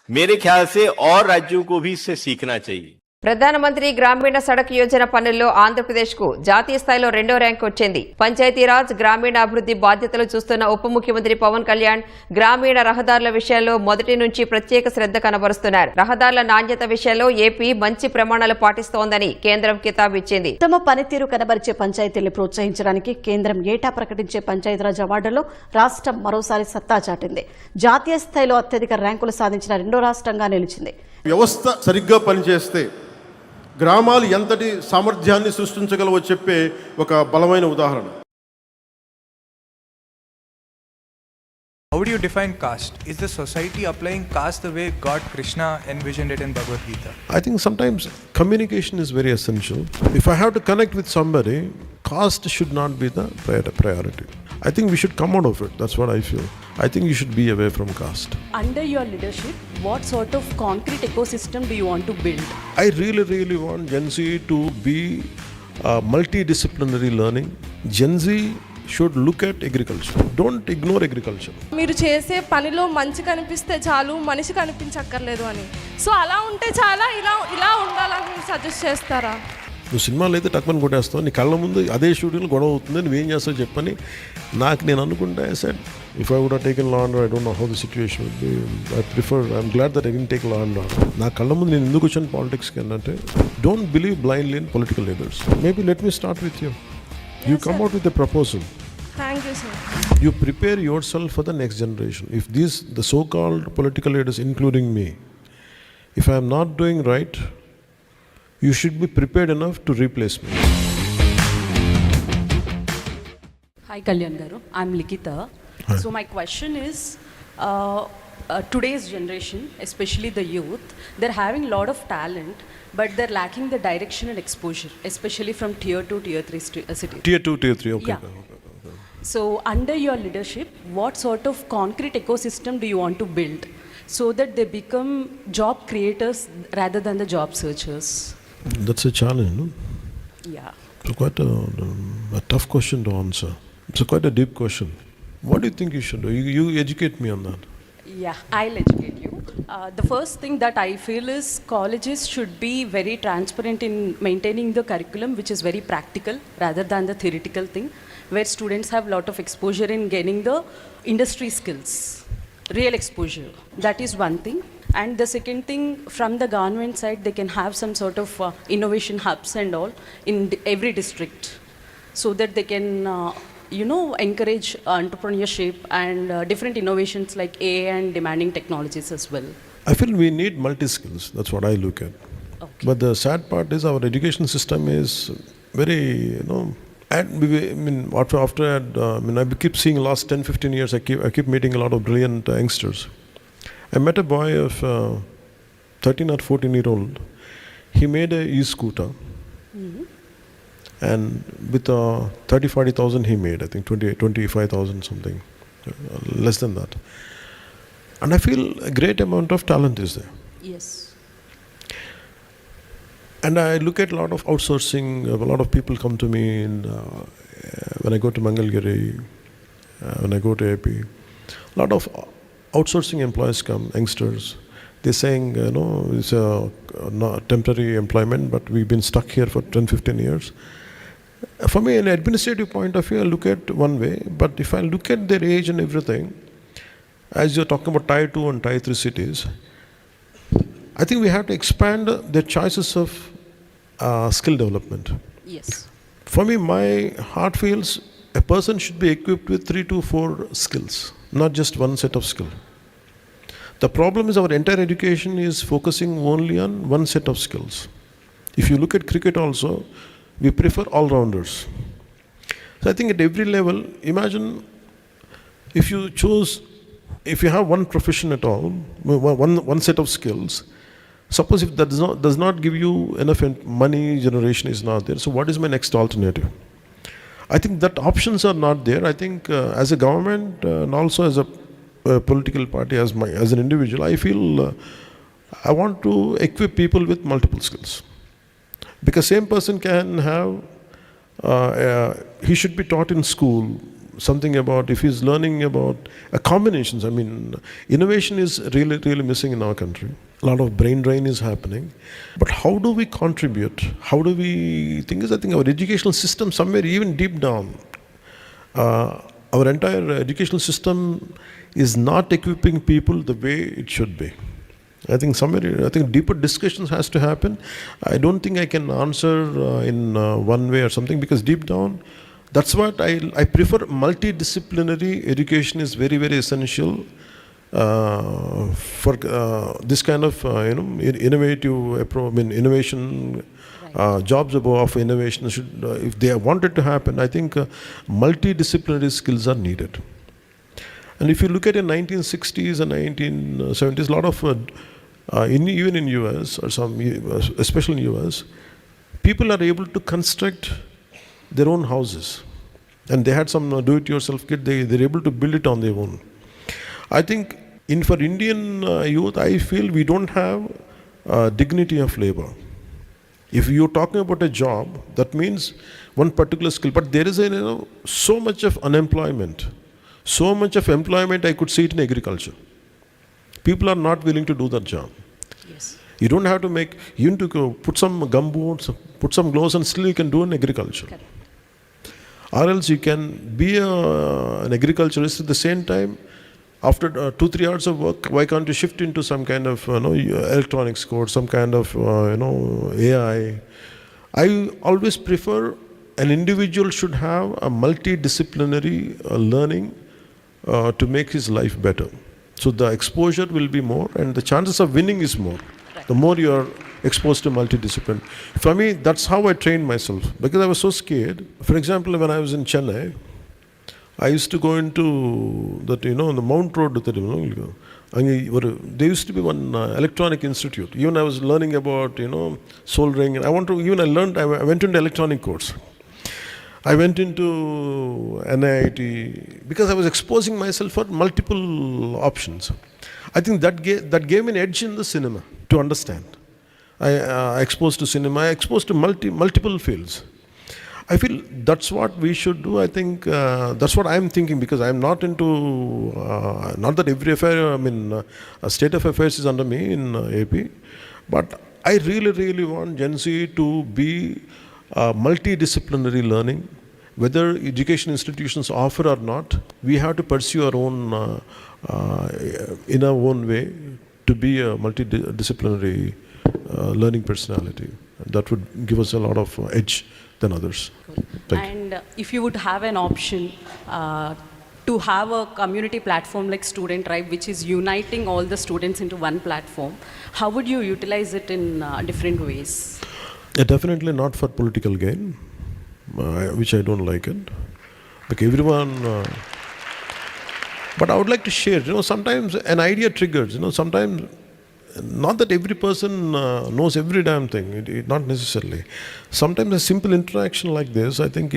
मेरे ख्याल से और राज्यों को भी इससे सीखना चाहिए. ప్రధానమంత్రి గ్రామీణ సడక్ యోజన పనుల్లో ఆంధ్రప్రదేశ్కు జాతీయ స్థాయిలో 2వ ర్యాంకు వచ్చింది. పంచాయతీరాజ్ గ్రామీణాభివృద్ధి బాధ్యతలు చూస్తున్న ఉప ముఖ్యమంత్రి పవన్ కళ్యాణ్ గ్రామీణ రహదారుల విషయాల్లో మొదటి నుంచి ప్రత్యేక శ్రద్ధ కనబరుస్తున్నారు. రహదారుల నాణ్యత విషయంలో ఏపీ మంచి ప్రమాణాలు పాటిస్తోందని కేంద్రం కితాబిచ్చింది. తమ పనితీరు కనబరిచే పంచాయతీల్ని ప్రోత్సహించడానికి కేంద్రం ఏటా ప్రకటించే పంచాయతీరాజ్ అవార్డులో రాష్ట్రం మరోసారి సత్తా చాటింది. జాతీయ స్థాయిలో అత్యధిక ర్యాంకులు సాధించిన 2వ రాష్ట్రంగా నిలిచింది. వ్యవస్థ సరిగ్గా పనిచేస్తే గ్రామాలు ఎంతటి సామర్థ్యాన్ని సృష్టించగలవో చెప్పే ఒక బలమైన ఉదాహరణ. How do you define caste? Is the society applying caste the way God Krishna envisioned it in Bhagavad Gita? I think sometimes communication is very essential. If I have to connect with somebody, caste should not be the priority. I think we should come out of it. That's what I feel. I think you should be away from caste. Under your leadership, what sort of concrete ecosystem do you want to build? I really want Gen Z to be multidisciplinary learning. Gen Z should look at agriculture. Don't ignore agriculture. మీరు చేసే పనిలో మంచి కనిపిస్తే చాలు, మనిషి కనిపించక్కర్లేదు అని. So అలా ఉంటే చాలా, ఇలా ఉండాలని సజెస్ట్ చేస్తారా? నువ్వు సినిమాలు అయితే టక్మని కొట్టేస్తావు, నీ కళ్ళ ముందు అదే షూటింగ్లో గొడవ అవుతుంది, నువ్వేం చేస్తావు చెప్పని నేను అనుకుంటా. I said, if I would have taken law and order, I don't know how the situation would be. I'm glad that I didn't take law and order. నా కళ్ళ ముందు నేను ఎందుకు వచ్చాను పాలిటిక్స్కి అంటే, don't believe blindly in political leaders. Maybe let me start with you. You come out with a proposal. Thank you, sir. You prepare yourself for the next generation. If the so-called political leaders, including me, if I am not doing right, you should be prepared enough to replace me. Hi Kalyan garu, I'm Likita. Hi. So my question is, today's generation, especially the youth, they're having a lot of talent, but they're lacking the direction and exposure, especially from tier 2, tier 3 cities. Tier 2, tier 3, okay. Yeah. So under your leadership, what sort of concrete ecosystem do you want to build so that they become job creators rather than the job searchers? That's a challenge, no? Yeah. It's quite a tough question to answer. It's quite a deep question. What do you think you should do? You educate me on that. Yeah, I'll educate you. The first thing that I feel is colleges should be very transparent in maintaining the curriculum, which is very practical rather than the theoretical thing, where students have a lot of exposure in gaining the industry skills, real exposure. That is one thing. And the second thing, from the government side, they can have some sort of innovation hubs and all in every district, so that they can encourage entrepreneurship and different innovations like AI and demanding technologies as well. I feel we need multi-skills. That's what I look at. Okay. But the sad part is our education system is very, I keep seeing last 10-15 years, I keep meeting a lot of brilliant youngsters. I met a boy of 13 or 14-year-old. He made a e-scooter. Mm-hmm. And with 30,000-40,000 he made, I think 25,000 something, less than that. And I feel a great amount of talent is there. Yes. And I look at a lot of outsourcing. A lot of people come to me when I go to Mangalgiri, when I go to AP. A lot of outsourcing employees come, youngsters. They're saying, it's a temporary employment, but we've been stuck here for 10-15 years. For me, in an administrative point of view, I look at one way, but if I look at their age and everything, as you're talking about Tier 2 and Tier 3 cities, I think we have to expand their choices of skill development. Yes. For me, my heart feels a person should be equipped with 3 to 4 skills, not just one set of skill. The problem is our entire education is focusing only on one set of skills. If you look at cricket also, we prefer all-rounders. So I think at every level, imagine if you have one profession at all, one set of skills, suppose if that does not give you enough money, generation is not there, so what is my next alternative? I think that options are not there. I think as a government and also as a political party, as an individual, I feel I want to equip people with multiple skills. Because same person can have, he should be taught in school something about, if he's learning about combinations, I mean, innovation is really, really missing in our country. A lot of brain drain is happening. But how do we contribute? How do we think I think our educational system somewhere even deep down, our entire educational system is not equipping people the way it should be. I think deeper discussions has to happen. I don't think I can answer in one way or something, because deep down, that's what I prefer. Multidisciplinary education is very, very essential for this kind of innovative approach. I mean, innovation. Jobs of innovation should, if they want it to happen, I think multidisciplinary skills are needed. And if you look at in 1960s and 1970s, a lot of even in US or especially in US, people are able to construct their own houses, and they had some do-it-yourself kit. They're able to build it on their own. I think for Indian youth, I feel we don't have dignity of labor. If you're talking about a job, that means one particular skill. But there is so much of unemployment. So much of employment, I could see it in agriculture. People are not willing to do that job. Yes. You don't have to put some gumboots, put some gloves, and still you can do in agriculture. Correct. Or else you can be an agriculturist at the same time. After 2-3 hours of work, why can't you shift into some kind of electronics course, some kind of AI? I always prefer an individual should have a multidisciplinary learning to make his life better. So the exposure will be more, and the chances of winning is more. Right. The more you are exposed to multidiscipline. For me, that's how I trained myself, because I was so scared. For example, when I was in Chennai, I used to go into that, the Mount Road. There used to be one electronic institute. Even I was learning about, soldering. And I went into electronic course. I went into NIIT because I was exposing myself for multiple options. I think that gave me an edge in the cinema to understand. I exposed to cinema. I exposed to multiple fields. I feel that's what we should do. I think that's what I'm thinking, because I'm not into, not that every affair, state of affairs is under me in AP, but I really, really want Gen Z to be multidisciplinary learning. Whether education institutions offer or not, we have to pursue our own, in our own way, to be a multidisciplinary learning personality. That would give us a lot of edge than others. And if you would have an option to have a community platform like Student Tribe, which is uniting all the students into one platform, how would you utilize it in different ways? Definitely not for political gain, which I don't like it. Because everyone... but I would like to share, sometimes an idea triggers, sometimes... Not that every person knows every damn thing, not necessarily. Sometimes a simple interaction like this, I think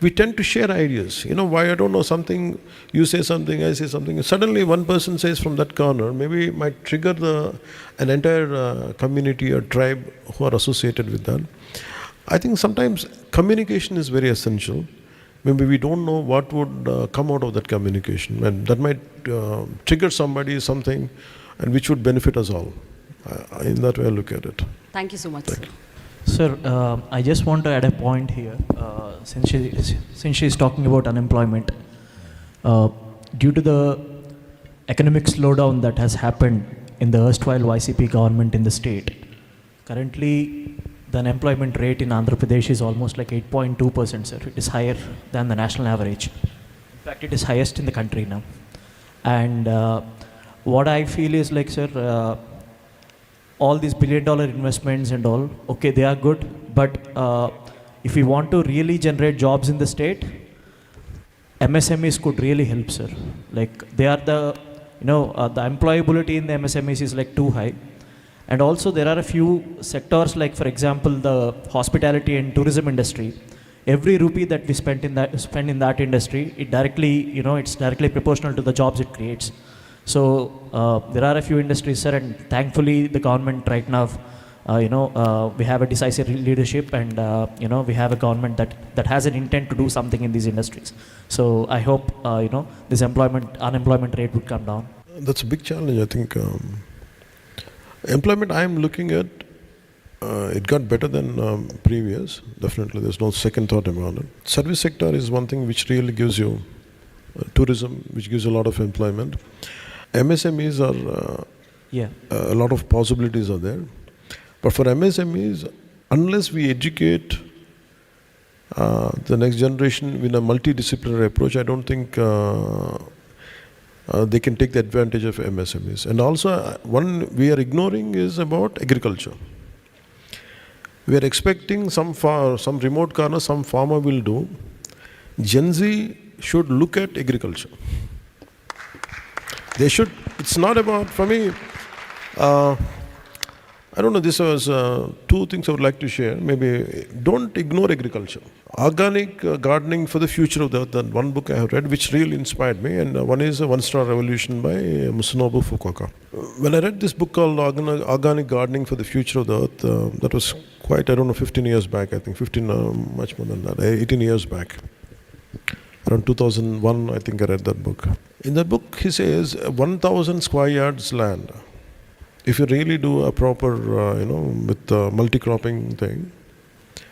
we tend to share ideas. Why I don't know something, you say something, I say something. Suddenly one person says from that corner, maybe it might trigger an entire community or tribe who are associated with that. I think sometimes communication is very essential. Maybe we don't know what would come out of that communication, and that might trigger somebody something, and which would benefit us all. In that way I look at it. Thank you so much. Sir, I just want to add a point here. Since she is talking about unemployment, due to the economic slowdown that has happened in the erstwhile YCP government in the state, currently the unemployment rate in Andhra Pradesh is almost like 8.2%, sir. It is higher than the national average. In fact, it is highest in the country now. And what I feel is like, sir, all these billion-dollar investments and all, okay, they are good, but if we want to really generate jobs in the state, MSMEs could really help, sir. Like, they are the employability in the MSMEs is like too high. And also there are a few sectors, like for example, the hospitality and tourism industry. Every rupee that we spend in that industry, it directly, it's directly proportional to the jobs it creates. So there are a few industries, sir, and thankfully the government right now we have a decisive leadership, and we have a government that has an intent to do something in these industries. So I hope this unemployment rate would come down. That's a big challenge, I think. Employment I'm looking at, it got better than previous. Definitely, there's no second thought about it. Service sector is one thing which really gives you tourism, which gives a lot of employment. MSMEs are a lot of possibilities are there. But for MSMEs, unless we educate the next generation with a multidisciplinary approach, I don't think they can take the advantage of MSMEs. And also, one we are ignoring is about agriculture. We are expecting some remote corner, some farmer will do. Gen Z should look at agriculture. They should. It's not about, for me, I don't know, this was two things I would like to share. Maybe don't ignore agriculture. Organic gardening for the future of the earth, that one book I have read which really inspired me, and one is One Star Revolution by Musunobu Fukuoka. When I read this book called Organic Gardening for the Future of the Earth, that was quite, 15 years back, I think, much more than that, 18 years back. Around 2001, I think I read that book. In that book, he says 1,000 square yards land. If you really do a proper, with multi-cropping thing,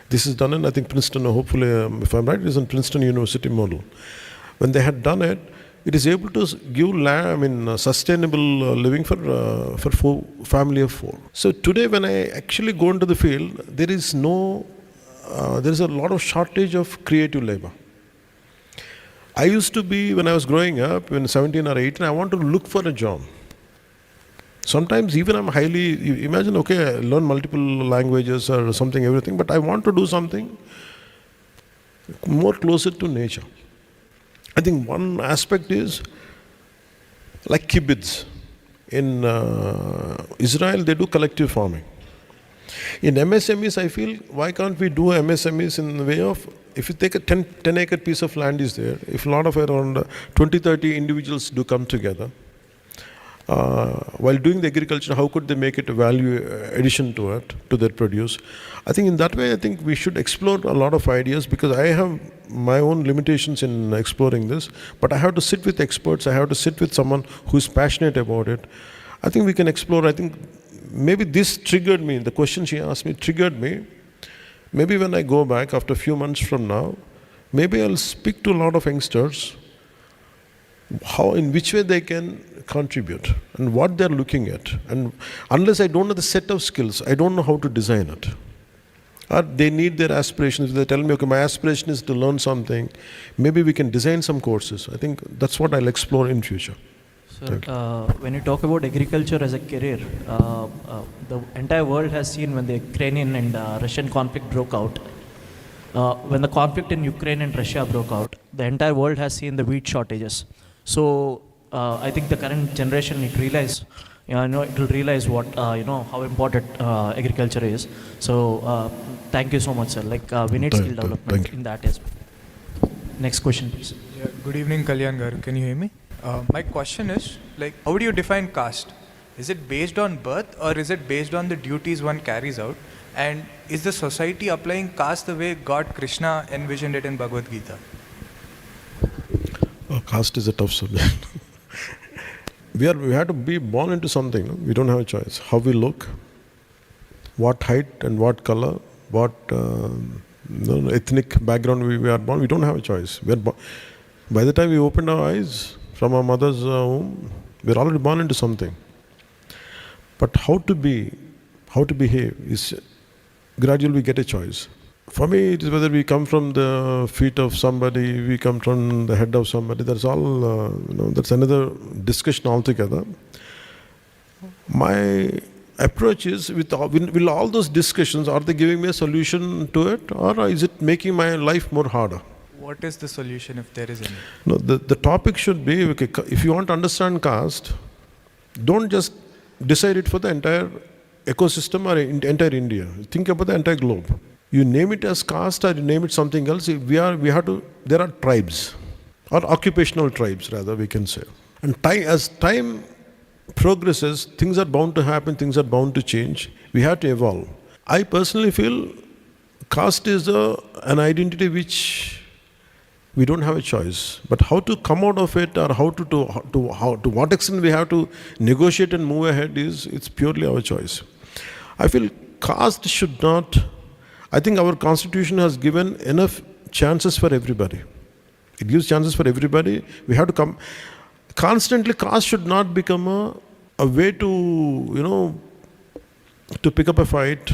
this is done in, I think, Princeton, hopefully, if I'm right, it is in Princeton University model. When they had done it, it is able to give sustainable living for family of 4. So today, when I actually go into the field, there is a lot of shortage of creative labor. I used to be, when I was growing up, when 17 or 18, I wanted to look for a job. Sometimes even I'm imagine, okay, I learn multiple languages or something, everything, but I want to do something more closer to nature. I think one aspect is like kibbutz. In Israel, they do collective farming. In MSMEs, I feel, why can't we do MSMEs in the way of, if you take a 10-acre piece of land is there, if a lot of around 20-30 individuals do come together, while doing the agriculture, how could they make it a value addition to it, to their produce? I think in that way, I think we should explore a lot of ideas, because I have my own limitations in exploring this, but I have to sit with experts, I have to sit with someone who is passionate about it. I think we can explore. I think maybe this triggered me, the question she asked me triggered me. Maybe when I go back after a few months from now, maybe I'll speak to a lot of youngsters, in which way they can contribute and what they're looking at. And unless I don't know the set of skills, I don't know how to design it. Or they need their aspirations. If they tell me, okay, my aspiration is to learn something, maybe we can design some courses. I think that's what I'll explore in future. Sir, when you talk about agriculture as a career, the entire world has seen when the Ukrainian and Russian conflict broke out. When the conflict in Ukraine and Russia broke out, the entire world has seen the wheat shortages. So I think the current generation it will realize what how important agriculture is. So thank you so much, sir. We need skill development in that as well. Next question, please. Yeah, good evening, Kalyan Garu. Can you hear me? My question is, how do you define caste? Is it based on birth, or is it based on the duties one carries out? And is the society applying caste the way God Krishna envisioned it in Bhagavad Gita? Caste is a tough subject. We have to be born into something. No? We don't have a choice. How we look, what height and what color, what ethnic background we are born. We don't have a choice. By the time we open our eyes from our mother's womb, we're already born into something. But how to behave is gradually we get a choice. For me, it is whether we come from the feet of somebody, we come from the head of somebody. That's all. That's another discussion altogether. My approach is will all those discussions, are they giving me a solution to it, or is it making my life more harder? What is the solution, if there is any? No, the topic should be, okay, if you want to understand caste, don't just decide it for the entire ecosystem or entire India. Think about the entire globe. You name it as caste or you name it something else, there are tribes, or occupational tribes rather, we can say. And as time progresses, things are bound to happen, things are bound to change. We have to evolve. I personally feel caste is an identity which we don't have a choice. But how to come out of it, or to what extent we have to negotiate and move ahead, it's purely our choice. I feel caste should not. I think our constitution has given enough chances for everybody. It gives chances for everybody. We have to come. Constantly, caste should not become a way to, to pick up a fight,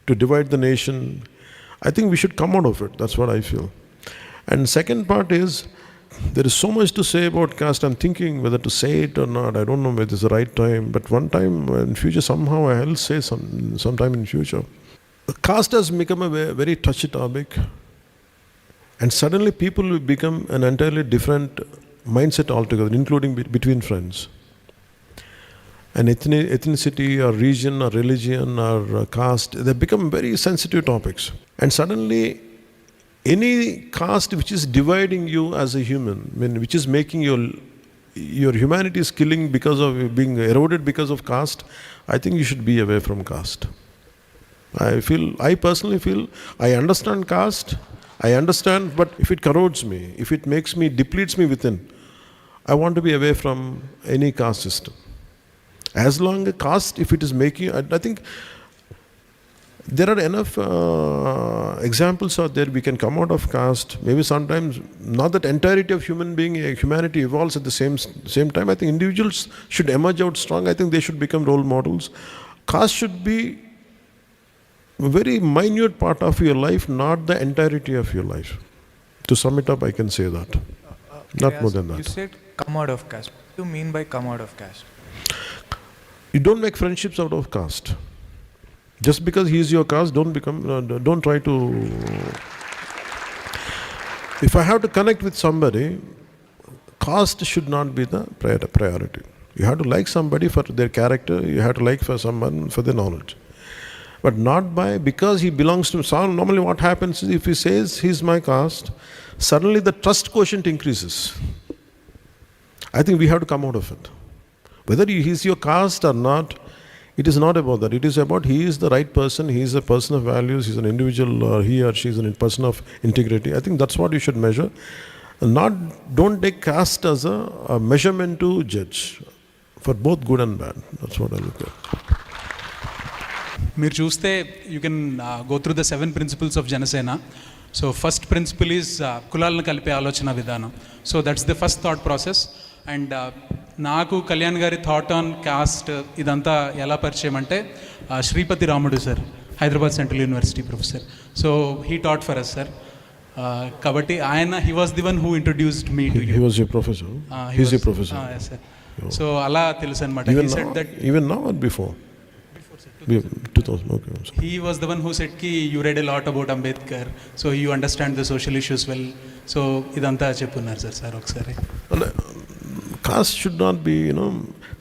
to divide the nation. I think we should come out of it. That's what I feel. And second part is, there is so much to say about caste. I'm thinking whether to say it or not. I don't know whether it's the right time. But one time in future, somehow I'll say sometime in future. Caste has become a very touchy topic. And suddenly people will become an entirely different mindset altogether, including between friends. And ethnicity or region or religion or caste, they become very sensitive topics. And suddenly, any caste which is dividing you as a human, which is making your humanity is killing because of being eroded because of caste, I think you should be away from caste. I personally feel, I understand caste, I understand, but if it corrodes me, if it depletes me within, I want to be away from any caste system. As long as caste, if it is making, I think there are enough examples out there. We can come out of caste. Maybe sometimes, not that entirety of humanity evolves at the same time. I think individuals should emerge out strong. I think they should become role models. Caste should be a very minute part of your life, not the entirety of your life. To sum it up, I can say that. Not more than that. You said come out of caste. What do you mean by come out of caste? You don't make friendships out of caste. Just because he is your caste, don't try to. If I have to connect with somebody, caste should not be the priority. You have to like somebody for their character, you have to like for someone for their knowledge. But not because he belongs to someone. Normally what happens is, if he says he's my caste, suddenly the trust quotient increases. I think we have to come out of it. Whether he's your caste or not, it is not about that. It is about he is the right person, he is a person of values, he's an individual, he or she is a person of integrity. I think that's what you should measure. Don't take caste as a measurement to judge for both good and bad. That's what I look at. మీరు చూస్తే you can go through the 7 principles of Janasena. So first principle is కులాలను కలిపే ఆలోచన విధానం. So that's the first thought process. And నాకు కళ్యాణ్ గారి thought on cost ఇదంతా ఎలా పరిచయం అంటే, Sripathi Ramudu sir, Hyderabad central university professor. So he taught for us sir. కాబట్టి ఆయన he was the one who introduced me to you. He was your professor. He is your professor. yes sir. So అలా తెలుసు అన్నమాట. He said that even now or before 2000. Okay. He was the one who said ki you read a lot about Ambedkar, so you understand the social issues well. So idanta cheppunnaru sir okkasari. Caste should not be,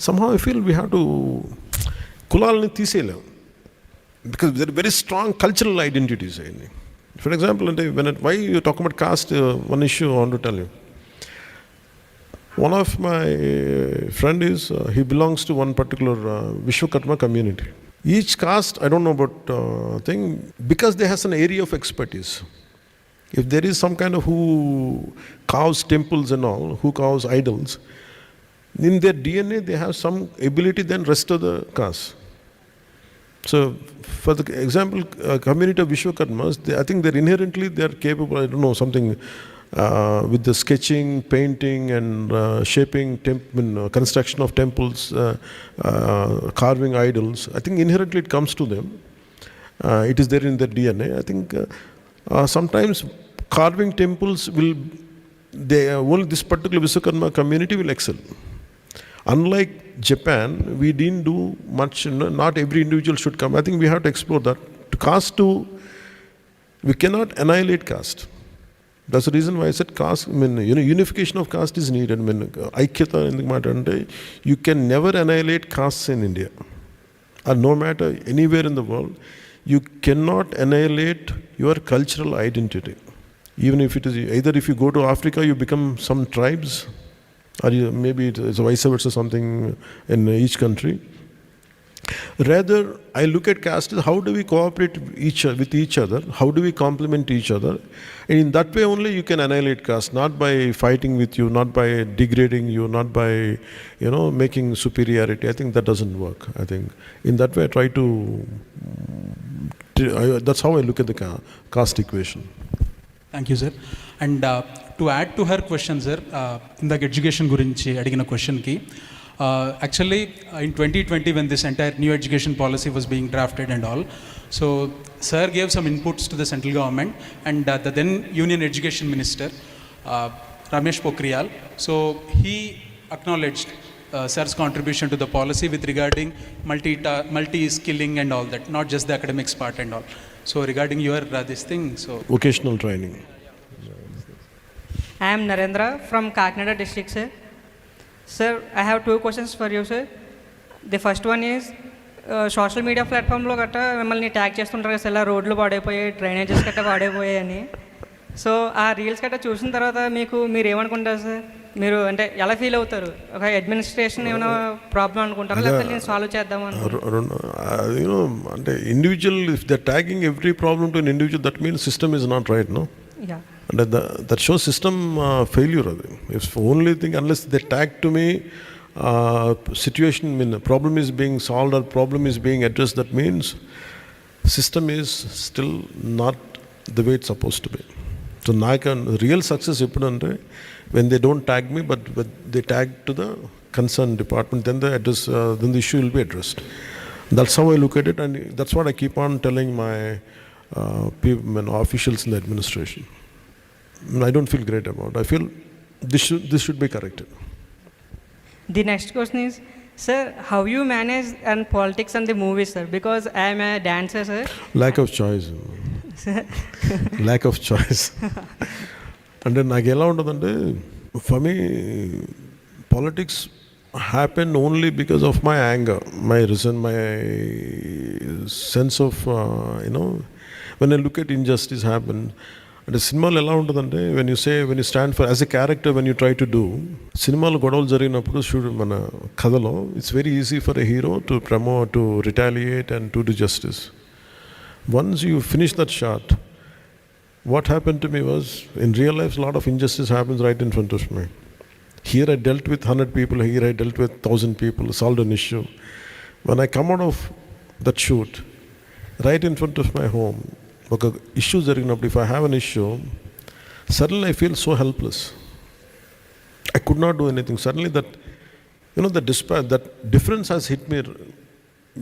somehow I feel we have to kulalni teeseyalem, because there are very strong cultural identities. For example, why you talk about caste, one issue I want to tell you. One of my friend he belongs to one particular Vishwakarma community. Each caste, I don't know about thing, because they has an area of expertise. If there is some kind of who carves temples and all, who carves idols, in their DNA they have some ability than rest of the caste. So, for the example, community of Vishwakarmas, I think they are capable, I don't know, something with the sketching, painting and shaping, construction of temples, carving idols. I think inherently it comes to them. It is there in their DNA. I think sometimes carving temples only this particular Vishwakarma community will excel. Unlike Japan, we didn't do much. Not every individual should come. I think we have to explore that. To caste we cannot annihilate caste. That's the reason why I said caste. Unification of caste is needed. Aikyata enduk maatante, you can never annihilate castes in India, or no matter anywhere in the world. You cannot annihilate your cultural identity. Even if it is either if you go to Africa, you become some tribes, or maybe it's vice versa, something in each country. Rather, I look at caste as how do we cooperate with each other, how do we complement each other, and in that way only you can annihilate caste, not by fighting with you, not by degrading you, not by making superiority. I think that doesn't work. I think in that way I try to that's how I look at the caste equation. Thank you, sir. And to add to her question, sir, in the education gurinchi adigina question ki, actually in 2020 when this entire new education policy was being drafted and all, so sir gave some inputs to the central government and the then union education minister Ramesh Pokhriyal, so he acknowledged sir's contribution to the policy with regarding multi-skilling and all that, not just the academics part and all. So regarding your this thing, so vocational training. I am Narendra from Kakinada district, sir. Sir, I have two questions for you, sir. The first one is, social media ప్లాట్ఫామ్లో గట్టా మిమ్మల్ని tag చేస్తుంటారు కదా, ఇలా రోడ్లు పాడైపోయాయి, drainages గట్టా పాడైపోయాయి అని. So ఆ రీల్స్ గట్టా చూసిన తర్వాత మీరు ఏమనుకుంటారు సార్? మీరు అంటే ఎలా ఫీల్ అవుతారు? ఒక అడ్మినిస్ట్రేషన్ ఏమైనా ప్రాబ్లం అనుకుంటారా, లేకపోతే నేను సాల్వ్ చేద్దామని? అంటే individual, if they tagging every problem to an individual, that means system is not right, no? Yeah. And that shows system failure. If only thing, unless they tag to me, situation, problem is being solved or problem is being addressed, that means system is still not the way it's supposed to be. So real success eppudu when they don't tag me, but they tag to the concerned department, then then the issue will be addressed. That's how I look at it, and that's what I keep on telling my officials in the administration. I don't feel great about it. I feel this should be corrected. The next question is, sir, how you manage and politics and the movies, sir? Because I am a dancer, sir. Lack of choice. Lack of choice. And then నాకు ఎలా ఉంటుందంటే, for me politics happened only because of my anger, my reason, my sense of when I look at injustice happen. అంటే సినిమాలు ఎలా ఉంటుందంటే, when you stand for as a character, when you try to do సినిమాలో గొడవలు జరిగినప్పుడు మన కథలో it's very easy for a hero to promote, to retaliate and to do justice. Once you finish that shot, what happened to me was, in real life a lot of injustice happens right in front of me. Here I dealt with 100 people, here I dealt with 1,000 people, solved an issue. When I come out of that shoot, right in front of my home, ఒక issue జరిగినప్పుడు, if I have an issue, suddenly I feel so helpless. I could not do anything. Suddenly that that difference has hit me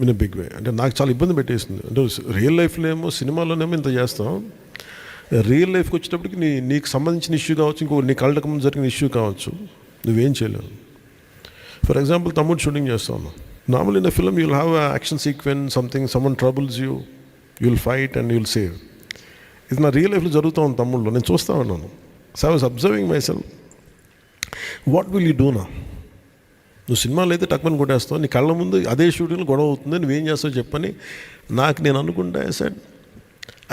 in a big way. అంటే నాకు చాలా ఇబ్బంది పెట్టేసింది. అంటే real లైఫ్లో ఏమో, సినిమాలోనేమో ఇంత చేస్తాం, రియల్ లైఫ్కి వచ్చేటప్పటికి నీకు సంబంధించిన ఇష్యూ కావచ్చు, ఇంకో నీ కళ్ళకు ముందు జరిగిన ఇష్యూ కావచ్చు, నువ్వేం చేయలేవు. ఫర్ ఎగ్జాంపుల్, తమ్ముడు షూటింగ్ చేస్తాను. Normal in a film you will have action sequence, something, someone troubles you, you will fight and you will save. ఇది నా రియల్ లైఫ్లో జరుగుతూ ఉంది తమ్ముళ్ళు, నేను చూస్తూ ఉన్నాను. So I was observing my self, what will you do నా? నువ్వు సినిమాలో అయితే టక్మని కొట్టేస్తావు, నీ కళ్ళ ముందు అదే షూటింగ్లో గొడవ అవుతుంది, నువ్వేం చేస్తావు చెప్పని నేను అనుకుంటే, I said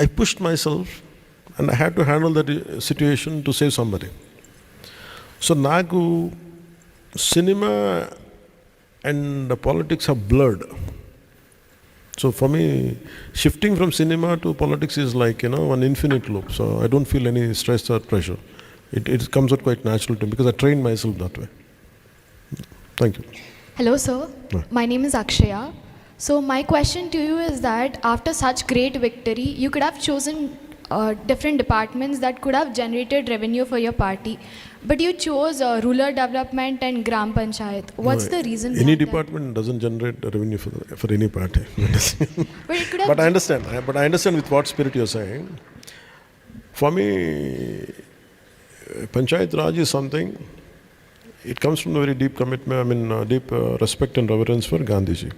I pushed myself and I had to handle that situation to save somebody. So నాకు cinema and politics are blurred. So for me, shifting from cinema to politics is like, an infinite loop. So I don't feel any stress or pressure. It comes out quite natural to me because I train myself that way. Thank you. Hello, sir. My name is Akshaya. So my question to you is that after such great victory, you could have chosen different departments that could have generated revenue for your party. But you chose rural development and Gram Panchayat. What's the reason? Any department doesn't generate revenue for any party. But it could have. But I understand. I understand with what spirit you're saying. For me, Panchayat Raj is something. It comes from a very deep commitment. Deep respect and reverence for Gandhiji.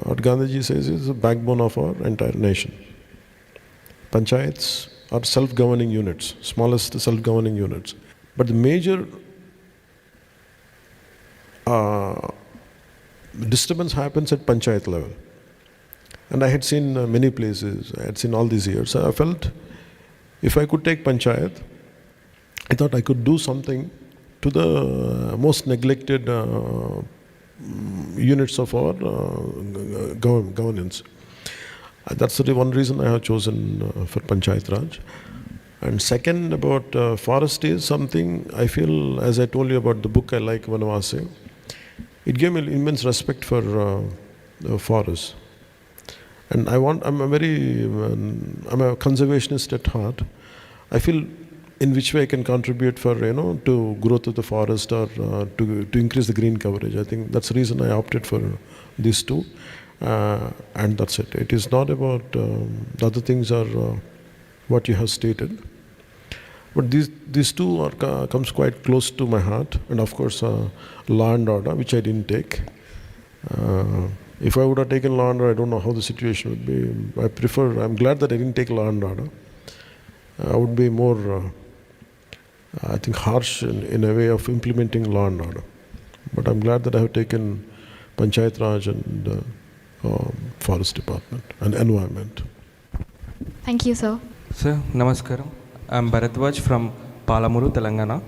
What Gandhiji says is the backbone of our entire nation. Panchayats are self-governing units, smallest self-governing units. But the major disturbance happens at Panchayat level. And I had seen many places, I had seen all these years. I felt if I could take Panchayat, I thought I could do something to the most neglected units of our governance. That's the one reason I have chosen for Panchayat Raj. And second, about forest is something I feel, as I told you about the book I like, Vanavase, it gave me immense respect for forests. And I'm a conservationist at heart. I feel in which way I can contribute for, to growth of the forest or to increase the green coverage. I think that's the reason I opted for these two. And that's it. It is not about the other things are what you have stated. But these two comes quite close to my heart. And of course, law and order, which I didn't take. If I would have taken law and order, I don't know how the situation would be. I'm glad that I didn't take law and order. I would be more, I think, harsh in a way of implementing law and order. But I'm glad that I have taken Panchayat Raj and Forest Department and Environment. Thank you, sir. Sir, Namaskaram. I'm Bharatwaj from Palamuru, Telangana.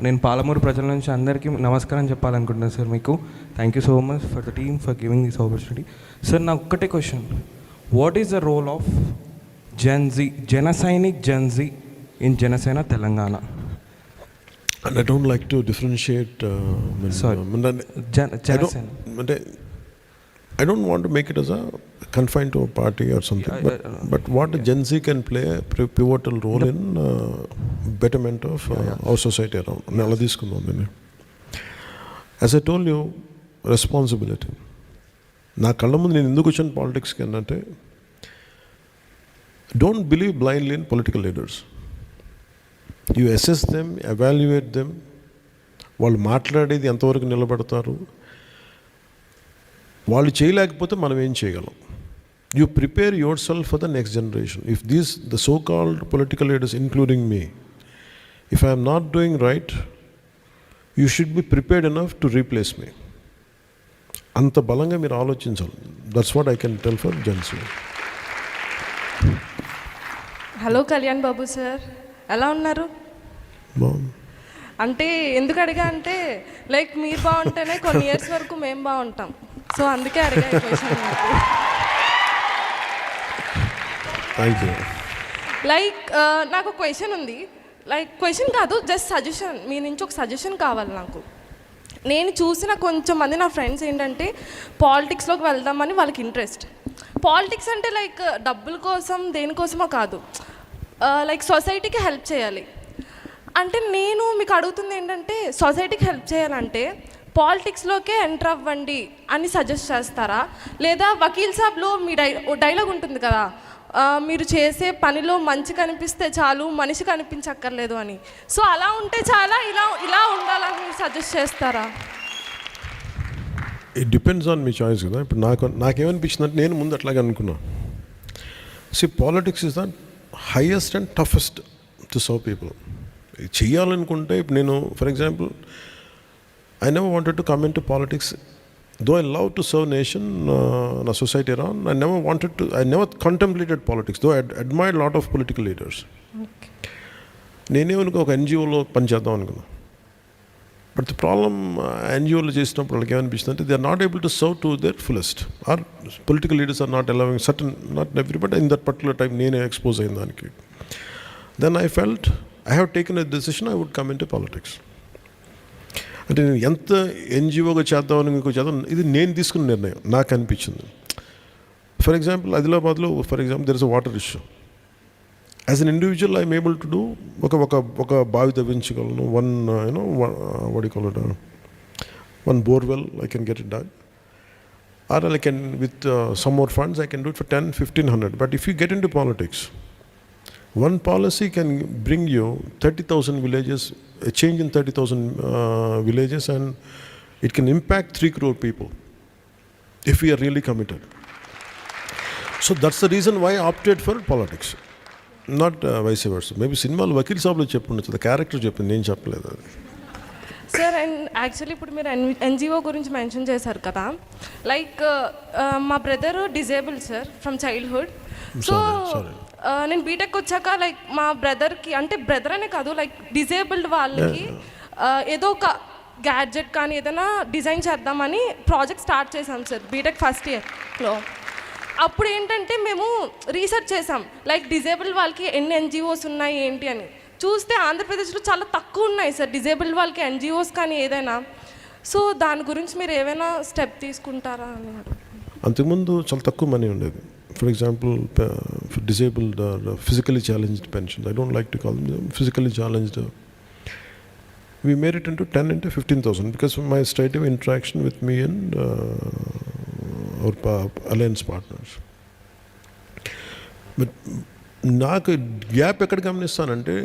నేను పాలమూరు ప్రజల నుంచి అందరికీ నమస్కారం చెప్పాలనుకుంటున్నాను sir మీకు. Thank you so much for the team for giving this opportunity. Sir నాకు ఒక్కటే question, what is the role of Janasainik Gen Z in Janasena Telangana? And I don't like to differentiate. Sorry. I don't want to make it as a confined to a party or something. But what a Gen Z can play a pivotal role in betterment of our society around. As I told you, responsibility. నా కళ్ళ ముందు నేను ఎందుకు వచ్చాను పాలిటిక్స్కి అంటే, don't believe blindly in political leaders. You assess them, evaluate them. వాళ్ళు మాట్లాడేది ఎంతవరకు నిలబడతారు, వాళ్ళు చేయలేకపోతే మనం ఏం చేయగలం. You prepare yourself for the next generation. If the so-called political leaders, including me, if I am not doing right, you should be prepared enough to replace me. అంత బలంగా మీరు ఆలోచించాలి. That's what I can tell for Gen Z. Hello Kalyan Babu sir, ఎలా ఉన్నారు? అంటే ఎందుకు అడిగా అంటే, లైక్ మీరు బాగుంటేనే కొన్ని ఇయర్స్ వరకు మేము బాగుంటాం. సో అందుకే అడిగా ఈ క్వశ్చన్. Thank you. లైక్ నాకు క్వశ్చన్ ఉంది. లైక్ క్వశ్చన్ కాదు, జస్ట్ సజెషన్. మీ నుంచి ఒక సజెషన్ కావాలి నాకు. నేను చూసిన కొంచెం మంది నా ఫ్రెండ్స్ ఏంటంటే పాలిటిక్స్లోకి వెళ్దామని వాళ్ళకి ఇంట్రెస్ట్. పాలిటిక్స్ అంటే లైక్ డబ్బుల కోసం దేనికోసమో కాదు, లైక్ సొసైటీకి హెల్ప్ చేయాలి. అంటే నేను మీకు అడుగుతుంది ఏంటంటే, సొసైటీకి హెల్ప్ చేయాలంటే పాలిటిక్స్లోకే ఎంటర్ అవ్వండి అని సజెస్ట్ చేస్తారా? లేదా వకీల్ సాబ్లో మీ డైలాగ్ ఉంటుంది కదా, మీరు చేసే పనిలో మంచి కనిపిస్తే చాలు, మనిషి కనిపించక్కర్లేదు అని. సో అలా ఉంటే చాలా, ఇలా ఉండాలని మీరు సజెస్ట్ చేస్తారా? It depends on me choice కదా. ఇప్పుడు నాకేమనిపించింది అంటే, నేను ముందు అట్లాగే అనుకున్నా. Politics is the highest and toughest to serve people. చెయ్యాలనుకుంటే ఇప్పుడు నేను, for example, I never wanted to come into politics. Though I love to serve nation, a society around, I never contemplated politics, though I admired a lot of political leaders. నేనేమనుకో ఒక ఎన్జిఓలో పనిచేద్దాం అనుకున్నా. But the problem ఎన్జిఓలో చేసినప్పుడు వాళ్ళకి ఏమనిపిస్తుంది అంటే, they are not able to serve to their fullest. Or political leaders are not allowing certain, not every, but in that particular time నేనే expose అయిన దానికి. Then I felt I have taken a decision, I would come into politics. అంటే నేను ఎంత ఎన్జిఓగా చేద్దామని మీకు చేద్దాం, ఇది నేను తీసుకున్న నిర్ణయం, నాకు అనిపించింది. ఫర్ ఎగ్జాంపుల్, ఆదిలాబాద్లో for example there is a water issue. As an individual I'm able to do, ఒక బావి తవ్వించగలను, one borewell, I can get it done. Or I can, with some more funds, I can do it for 10-1500. But if you get into politics, one policy can bring you 30,000 villages, a change in 30,000 villages, and it can impact 3 crore people if we are really committed. So that's the reason why I opted for politics, not vice versa. Maybe సినిమాలో Vakeel సాబ్లో చెప్పుండొచ్చు, the character చెప్పింది, నేను చెప్పలేదు అది. Sir, and actually ఇప్పుడు మీరు NGO గురించి mention చేశారు కదా, లైక్ మా brother disable sir from childhood. So నేను బీటెక్ వచ్చాక లైక్ మా బ్రదర్కి, అంటే బ్రదర్ అనే కాదు, లైక్ డిజేబుల్డ్ వాళ్ళకి ఏదో ఒక గ్యాడ్జెట్ కానీ ఏదైనా డిజైన్ చేద్దామని ప్రాజెక్ట్ స్టార్ట్ చేసాం సార్ బీటెక్ ఫస్ట్ ఇయర్లో. అప్పుడు ఏంటంటే మేము రీసెర్చ్ చేసాం లైక్ డిజేబుల్డ్ వాళ్ళకి ఎన్ని ఎన్జిఓస్ ఉన్నాయి ఏంటి అని. చూస్తే ఆంధ్రప్రదేశ్లో చాలా తక్కువ ఉన్నాయి సార్ డిజేబుల్డ్ వాళ్ళకి ఎన్జిఓస్ కానీ ఏదైనా. సో దాని గురించి మీరు ఏమైనా స్టెప్ తీసుకుంటారా అని. అంతకుముందు చాలా తక్కువ మనీ ఉండేది. For example for disabled or physically challenged pension, I don't like to call them physically challenged. We made it into 10 into 15,000 because of my straight away interaction with me and our alliance partners. But నాకు gap ఎక్కడ గమనిస్తానంటే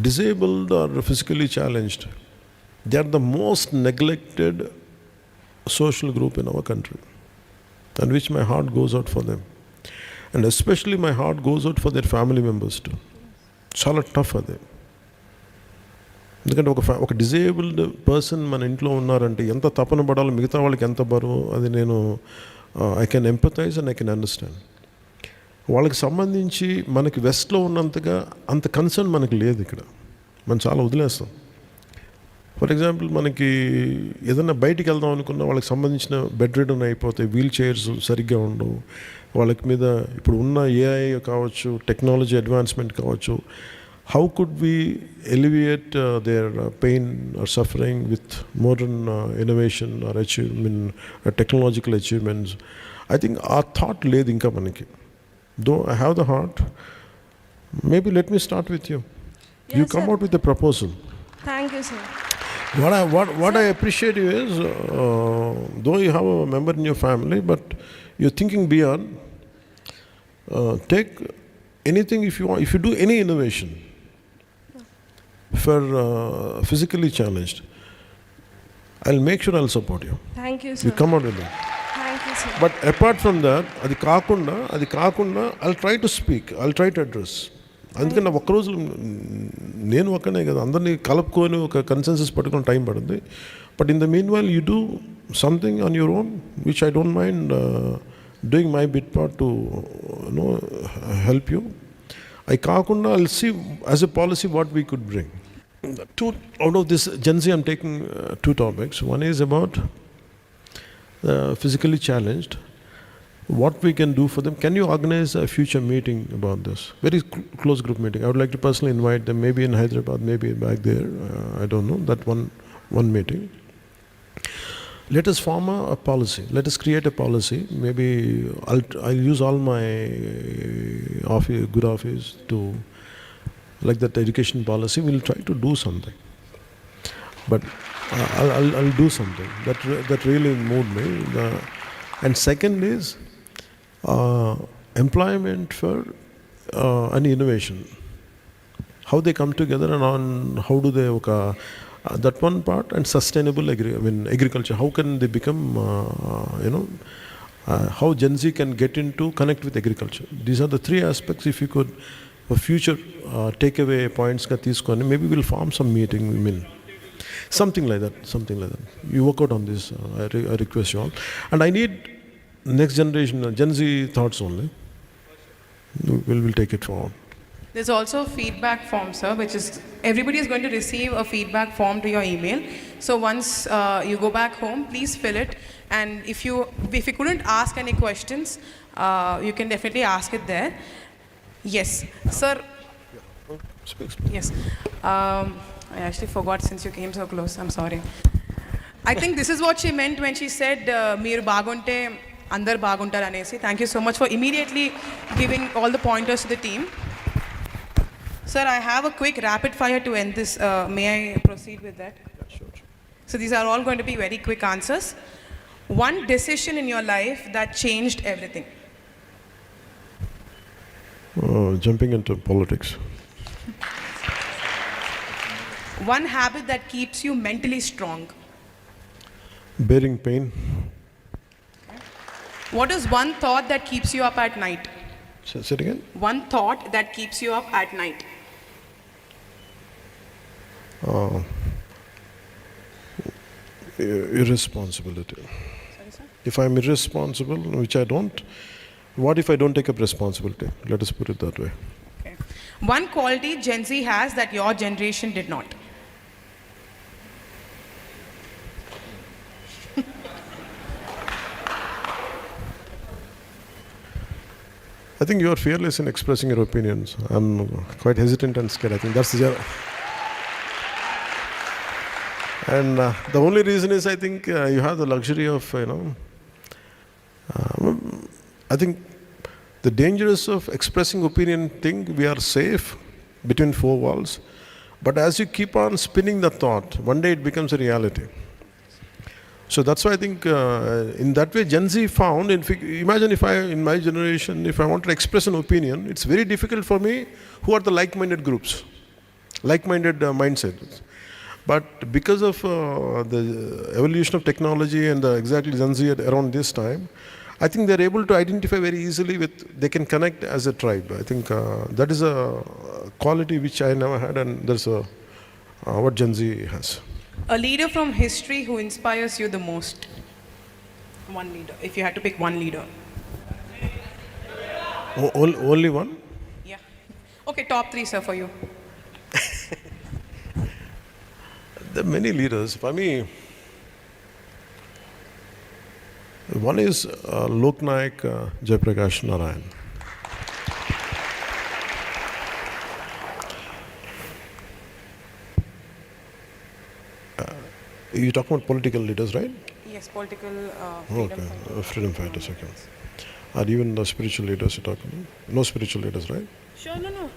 disabled or physically challenged, they are the most neglected social group in our country, and which my heart goes out for them, and especially my heart goes out for their family members too. చాలా tough అది. ఎందుకంటే ఒక disabled person మన ఇంట్లో ఉన్నారంటే ఎంత తపన పడాలో, మిగతా వాళ్ళకి ఎంత బరువు, అది నేను I can empathise and I can understand. వాళ్ళకి సంబంధించి మనకి వెస్ట్లో ఉన్నంతగా అంత కన్సర్న్ మనకి లేదు ఇక్కడ. మనం చాలా వదిలేస్తాం. ఫర్ ఎగ్జాంపుల్ మనకి ఏదైనా బయటికి వెళ్దాం అనుకున్న వాళ్ళకి సంబంధించిన బెడ్ రిడన్ అయిపోతాయి, వీల్ చైర్స్ సరిగ్గా ఉండవు వాళ్ళకి మీద. ఇప్పుడు ఉన్న ఏఐ కావచ్చు, టెక్నాలజీ అడ్వాన్స్మెంట్ కావచ్చు, how could we alleviate their pain or suffering with modern innovation or achievement, technological achievements? I think our thought led inka manaki. Though I have the heart, maybe let me start with you. Yes, you come sir. out with a proposal. Thank you, sir. What I appreciate you is, though you have a member in your family, but you're thinking beyond. Take anything if you want. If you do any innovation for physically challenged, I'll make sure I'll support you. Thank you, sir. You come out with that. Thank you, sir. But apart from that, అది కాకుండా I'll try to speak, I'll try to address. అందుకని ఒక్క రోజు నేను ఒక్కనే కదా, అందరినీ కలుపుకొని ఒక కన్సెన్సస్ పట్టుకొని టైం పడుతుంది. But in the mean while you do something on your own which I don't mind doing my bit part to help you. I కాకుండా I'll see as a policy what we could bring. Two out of this Gen Z, I'm taking two topics. One is about physically challenged. What we can do for them. Can you organize a future meeting about this? Very close group meeting. I would like to personally invite them, maybe in Hyderabad, maybe back there. I don't know. That one meeting. Let us form a policy. Let us create a policy. Maybe I'll use all my good office to, like that education policy. We'll try to do something. But I'll do something. That really moved me. And second is employment for an innovation. How they come together and on how do they that one part, and sustainable agriculture. How can they become, how Gen Z can get into connect with agriculture. These are the three aspects. If you could, for future takeaway points, maybe we'll form some meeting. Something like that. You work out on this. I request you all. And I need next generation, Gen Z thoughts only. We'll take it forward. There's also a feedback form, sir, which is everybody is going to receive a feedback form to your email. So once you go back home, please fill it. And if you couldn't ask any questions, you can definitely ask it there. Yes, sir. Yes. I actually forgot since you came so close. I'm sorry. I think this is what she meant when she said, "Meer bagunte, andar baguntar anesi." Thank you so much for immediately giving all the pointers to the team. Sir, I have a quick rapid fire to end this. May I proceed with that? Sure. So these are all going to be very quick answers. One decision in your life that changed everything. Jumping into politics. One habit that keeps you mentally strong. Bearing pain. What is one thought that keeps you up at night? Say it again. One thought that keeps you up at night. Irresponsibility. Sorry, sir? If I'm irresponsible, which I don't, What if I don't take up responsibility? Let us put it that way. Okay. One quality Gen Z has that your generation did not. I think you are fearless in expressing your opinions. I'm quite hesitant and scared. I think that's the... And the only reason is I think you have the luxury of, I think the dangers of expressing opinion thing, we are safe between four walls. But as you keep on spinning the thought, one day it becomes a reality. So that's why I think in that way Gen Z found, imagine if in my generation, if I want to express an opinion, it's very difficult for me who are the like-minded groups, like-minded mindsets. But because of the evolution of technology and exactly Gen Z around this time, I think they're able to identify very easily with, they can connect as a tribe. I think that is a quality which I never had, and that's what Gen Z has. A leader from history who inspires you the most. One leader, if you had to pick one leader. Only one? Yeah. Okay, top 3, sir, for you. There are many leaders. For me, one is Loknaik Jayaprakash Narayan. You talk about political leaders, right? Yes, political freedom fighters. Okay. Or even the spiritual leaders you talk about? No spiritual leaders, right? Sure, no.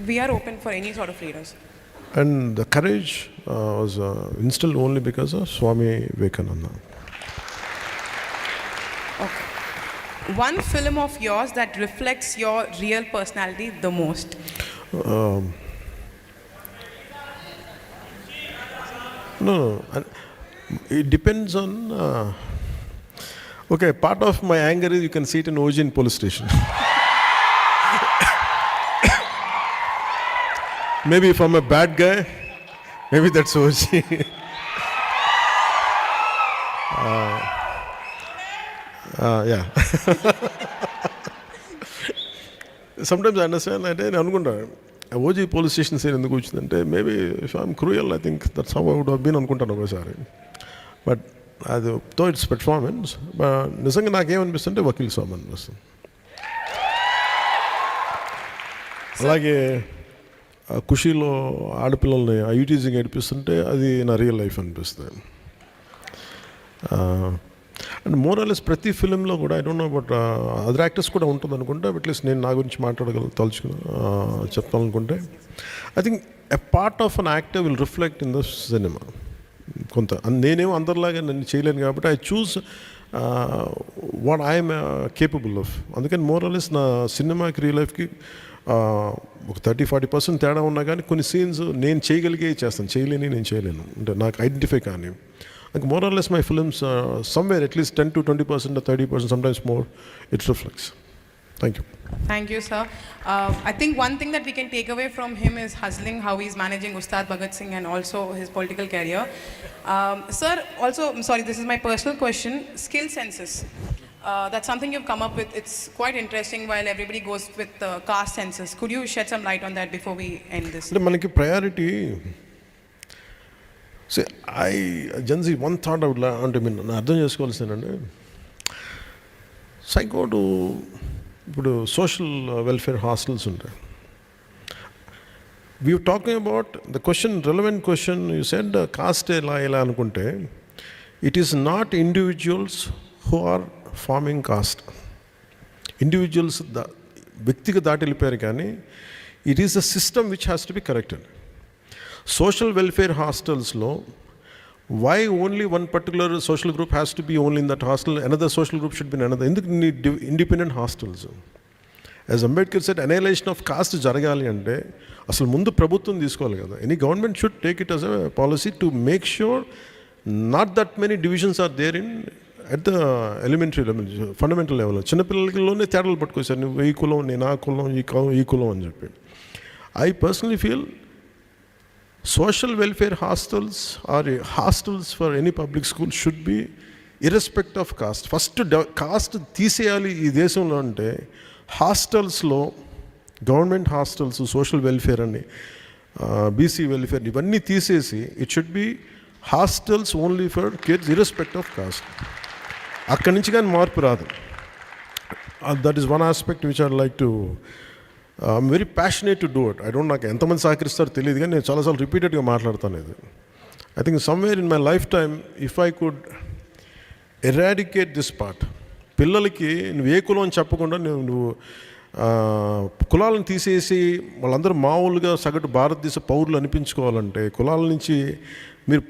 We are open for any sort of leaders. And the courage was instilled only because of Swami Vivekananda. Okay. One film of yours that reflects your real personality the most. No. It depends on... okay, part of my anger is you can see it in Ojin police station. Maybe if I'm a bad guy, maybe that's OG. Yeah. Sometimes I understand, I అనుకుంటా ఓజీ police station సేర్ ఎందుకు వచ్చిందంటే maybe if I'm cruel I think that's how I would have been అనుకుంటాను ఒకసారి. But అది తో it's performance, నిజంగా నాకేమనిపిస్తుంటే వకీల్ స్వామి అనిపిస్తుంది. అలాగే ఖుషీలో ఆడపిల్లల్ని ఐటీజింగ్ ఏడిపిస్తుంటే అది నా రియల్ లైఫ్ అనిపిస్తుంది. అండ్ మోర్ ఆర్లెస్ ప్రతి ఫిలింలో కూడా I don't know but other actors కూడా ఉంటుంది అనుకుంటే, అట్లీస్ట్ నేను నా గురించి చెప్పాలనుకుంటే I think a part of an actor will reflect in the cinema. కొంత నేనేమో అందరిలాగా నేను చేయలేను కాబట్టి I choose what I'm capable of. అందుకని మోర్ ఆర్లెస్ నా సినిమాకి రియల్ లైఫ్కి ఒక 30-40% తేడా ఉన్నా కానీ కొన్ని సీన్స్ నేను చేయగలిగే చేస్తాను, చేయలేని నేను చేయలేను, అంటే నాకు ఐడెంటిఫై కానీ. Like more or less my films, somewhere at least 10 to 20% or 30%, sometimes more, it reflects. Thank you. Thank you, sir. I think one thing that we can take away from him is hustling, how he's managing Ustad Bhagat Singh and also his political career. Sir, also, I'm sorry, this is my personal question, skill census. That's something you've come up with. It's quite interesting while everybody goes with caste census. Could you shed some light on that before we end this? Manaki priority. See, Gen Z, one thought I would like to అర్థం చేసుకోవాల్సిందండి, I go to ఇప్పుడు social welfare hostels ఉంటాయి. We were talking about the question, relevant question, you said caste ఎలా అనుకుంటే, it is not individuals who are forming caste. Individuals వ్యక్తిగా దాటి వెళ్ళిపోయారు కానీ it is a system which has to be corrected. Social welfare hostels lo, why only one particular social group has to be only in that hostel, another social group should be in another? Induk need independent hostels. As Ambedkar said, annihilation of caste jaragali ante asalu mundu prabhutvam teeskovali kada. Any government should take it as a policy to make sure not that many divisions are there at the elementary level, fundamental level. Chinna pillalkilone tedalalu pattukosaru, nu ee kulam nenu aa kulam ee kulam ani cheppi. I personally feel social welfare hostels or hostels for any public school should be irrespect of caste. First caste తీసేయాలి ఈ దేశంలో అంటే హాస్టల్స్లో, government hostels, social welfare అని, BC welfare, ఇవన్నీ తీసేసి it should be hostels only for kids irrespect of caste. అక్కడి నుంచి కానీ మార్పు రాదు. That is one aspect which I'd like to, I'm very passionate to do it. I don't, నాకు ఎంతమంది సహకరిస్తారో తెలియదు కానీ నేను చాలాసార్లు రిపీటెడ్గా మాట్లాడతాను ఇది. I think somewhere in my life time if I could eradicate this part, పిల్లలకి నువ్వు ఏ కులం అని చెప్పకుండా నువ్వు కులాలను తీసేసి వాళ్ళందరూ మామూలుగా సగటు భారతదేశ పౌరులు అనిపించుకోవాలంటే కులాల నుంచి మీరు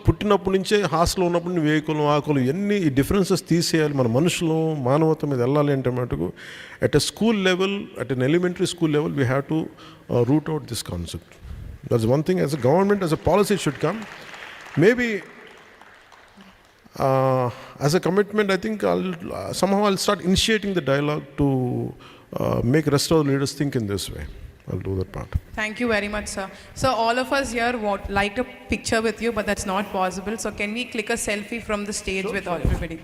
పుట్టినప్పటి నుంచే హాస్టల్లో ఉన్నప్పుడు నువ్వు ఏ కులం ఆ కులం ఎన్ని ఈ డిఫరెన్సెస్ తీసేయాలి. మన మనుషులు మానవత్వం మీద వెళ్ళాలి అంటే మటుకు at a school level, at an elementary school level we have to root out this concept. That's one thing as a government, as a policy should come. Maybe as a commitment, I think I'll start initiating the dialogue to make rest of the leaders think in this way. I'll do that part. Thank you very much, sir. So all of us here would like a picture with you, but that's not possible. So can we click a selfie from the stage with everybody?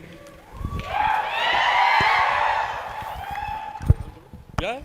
Yeah.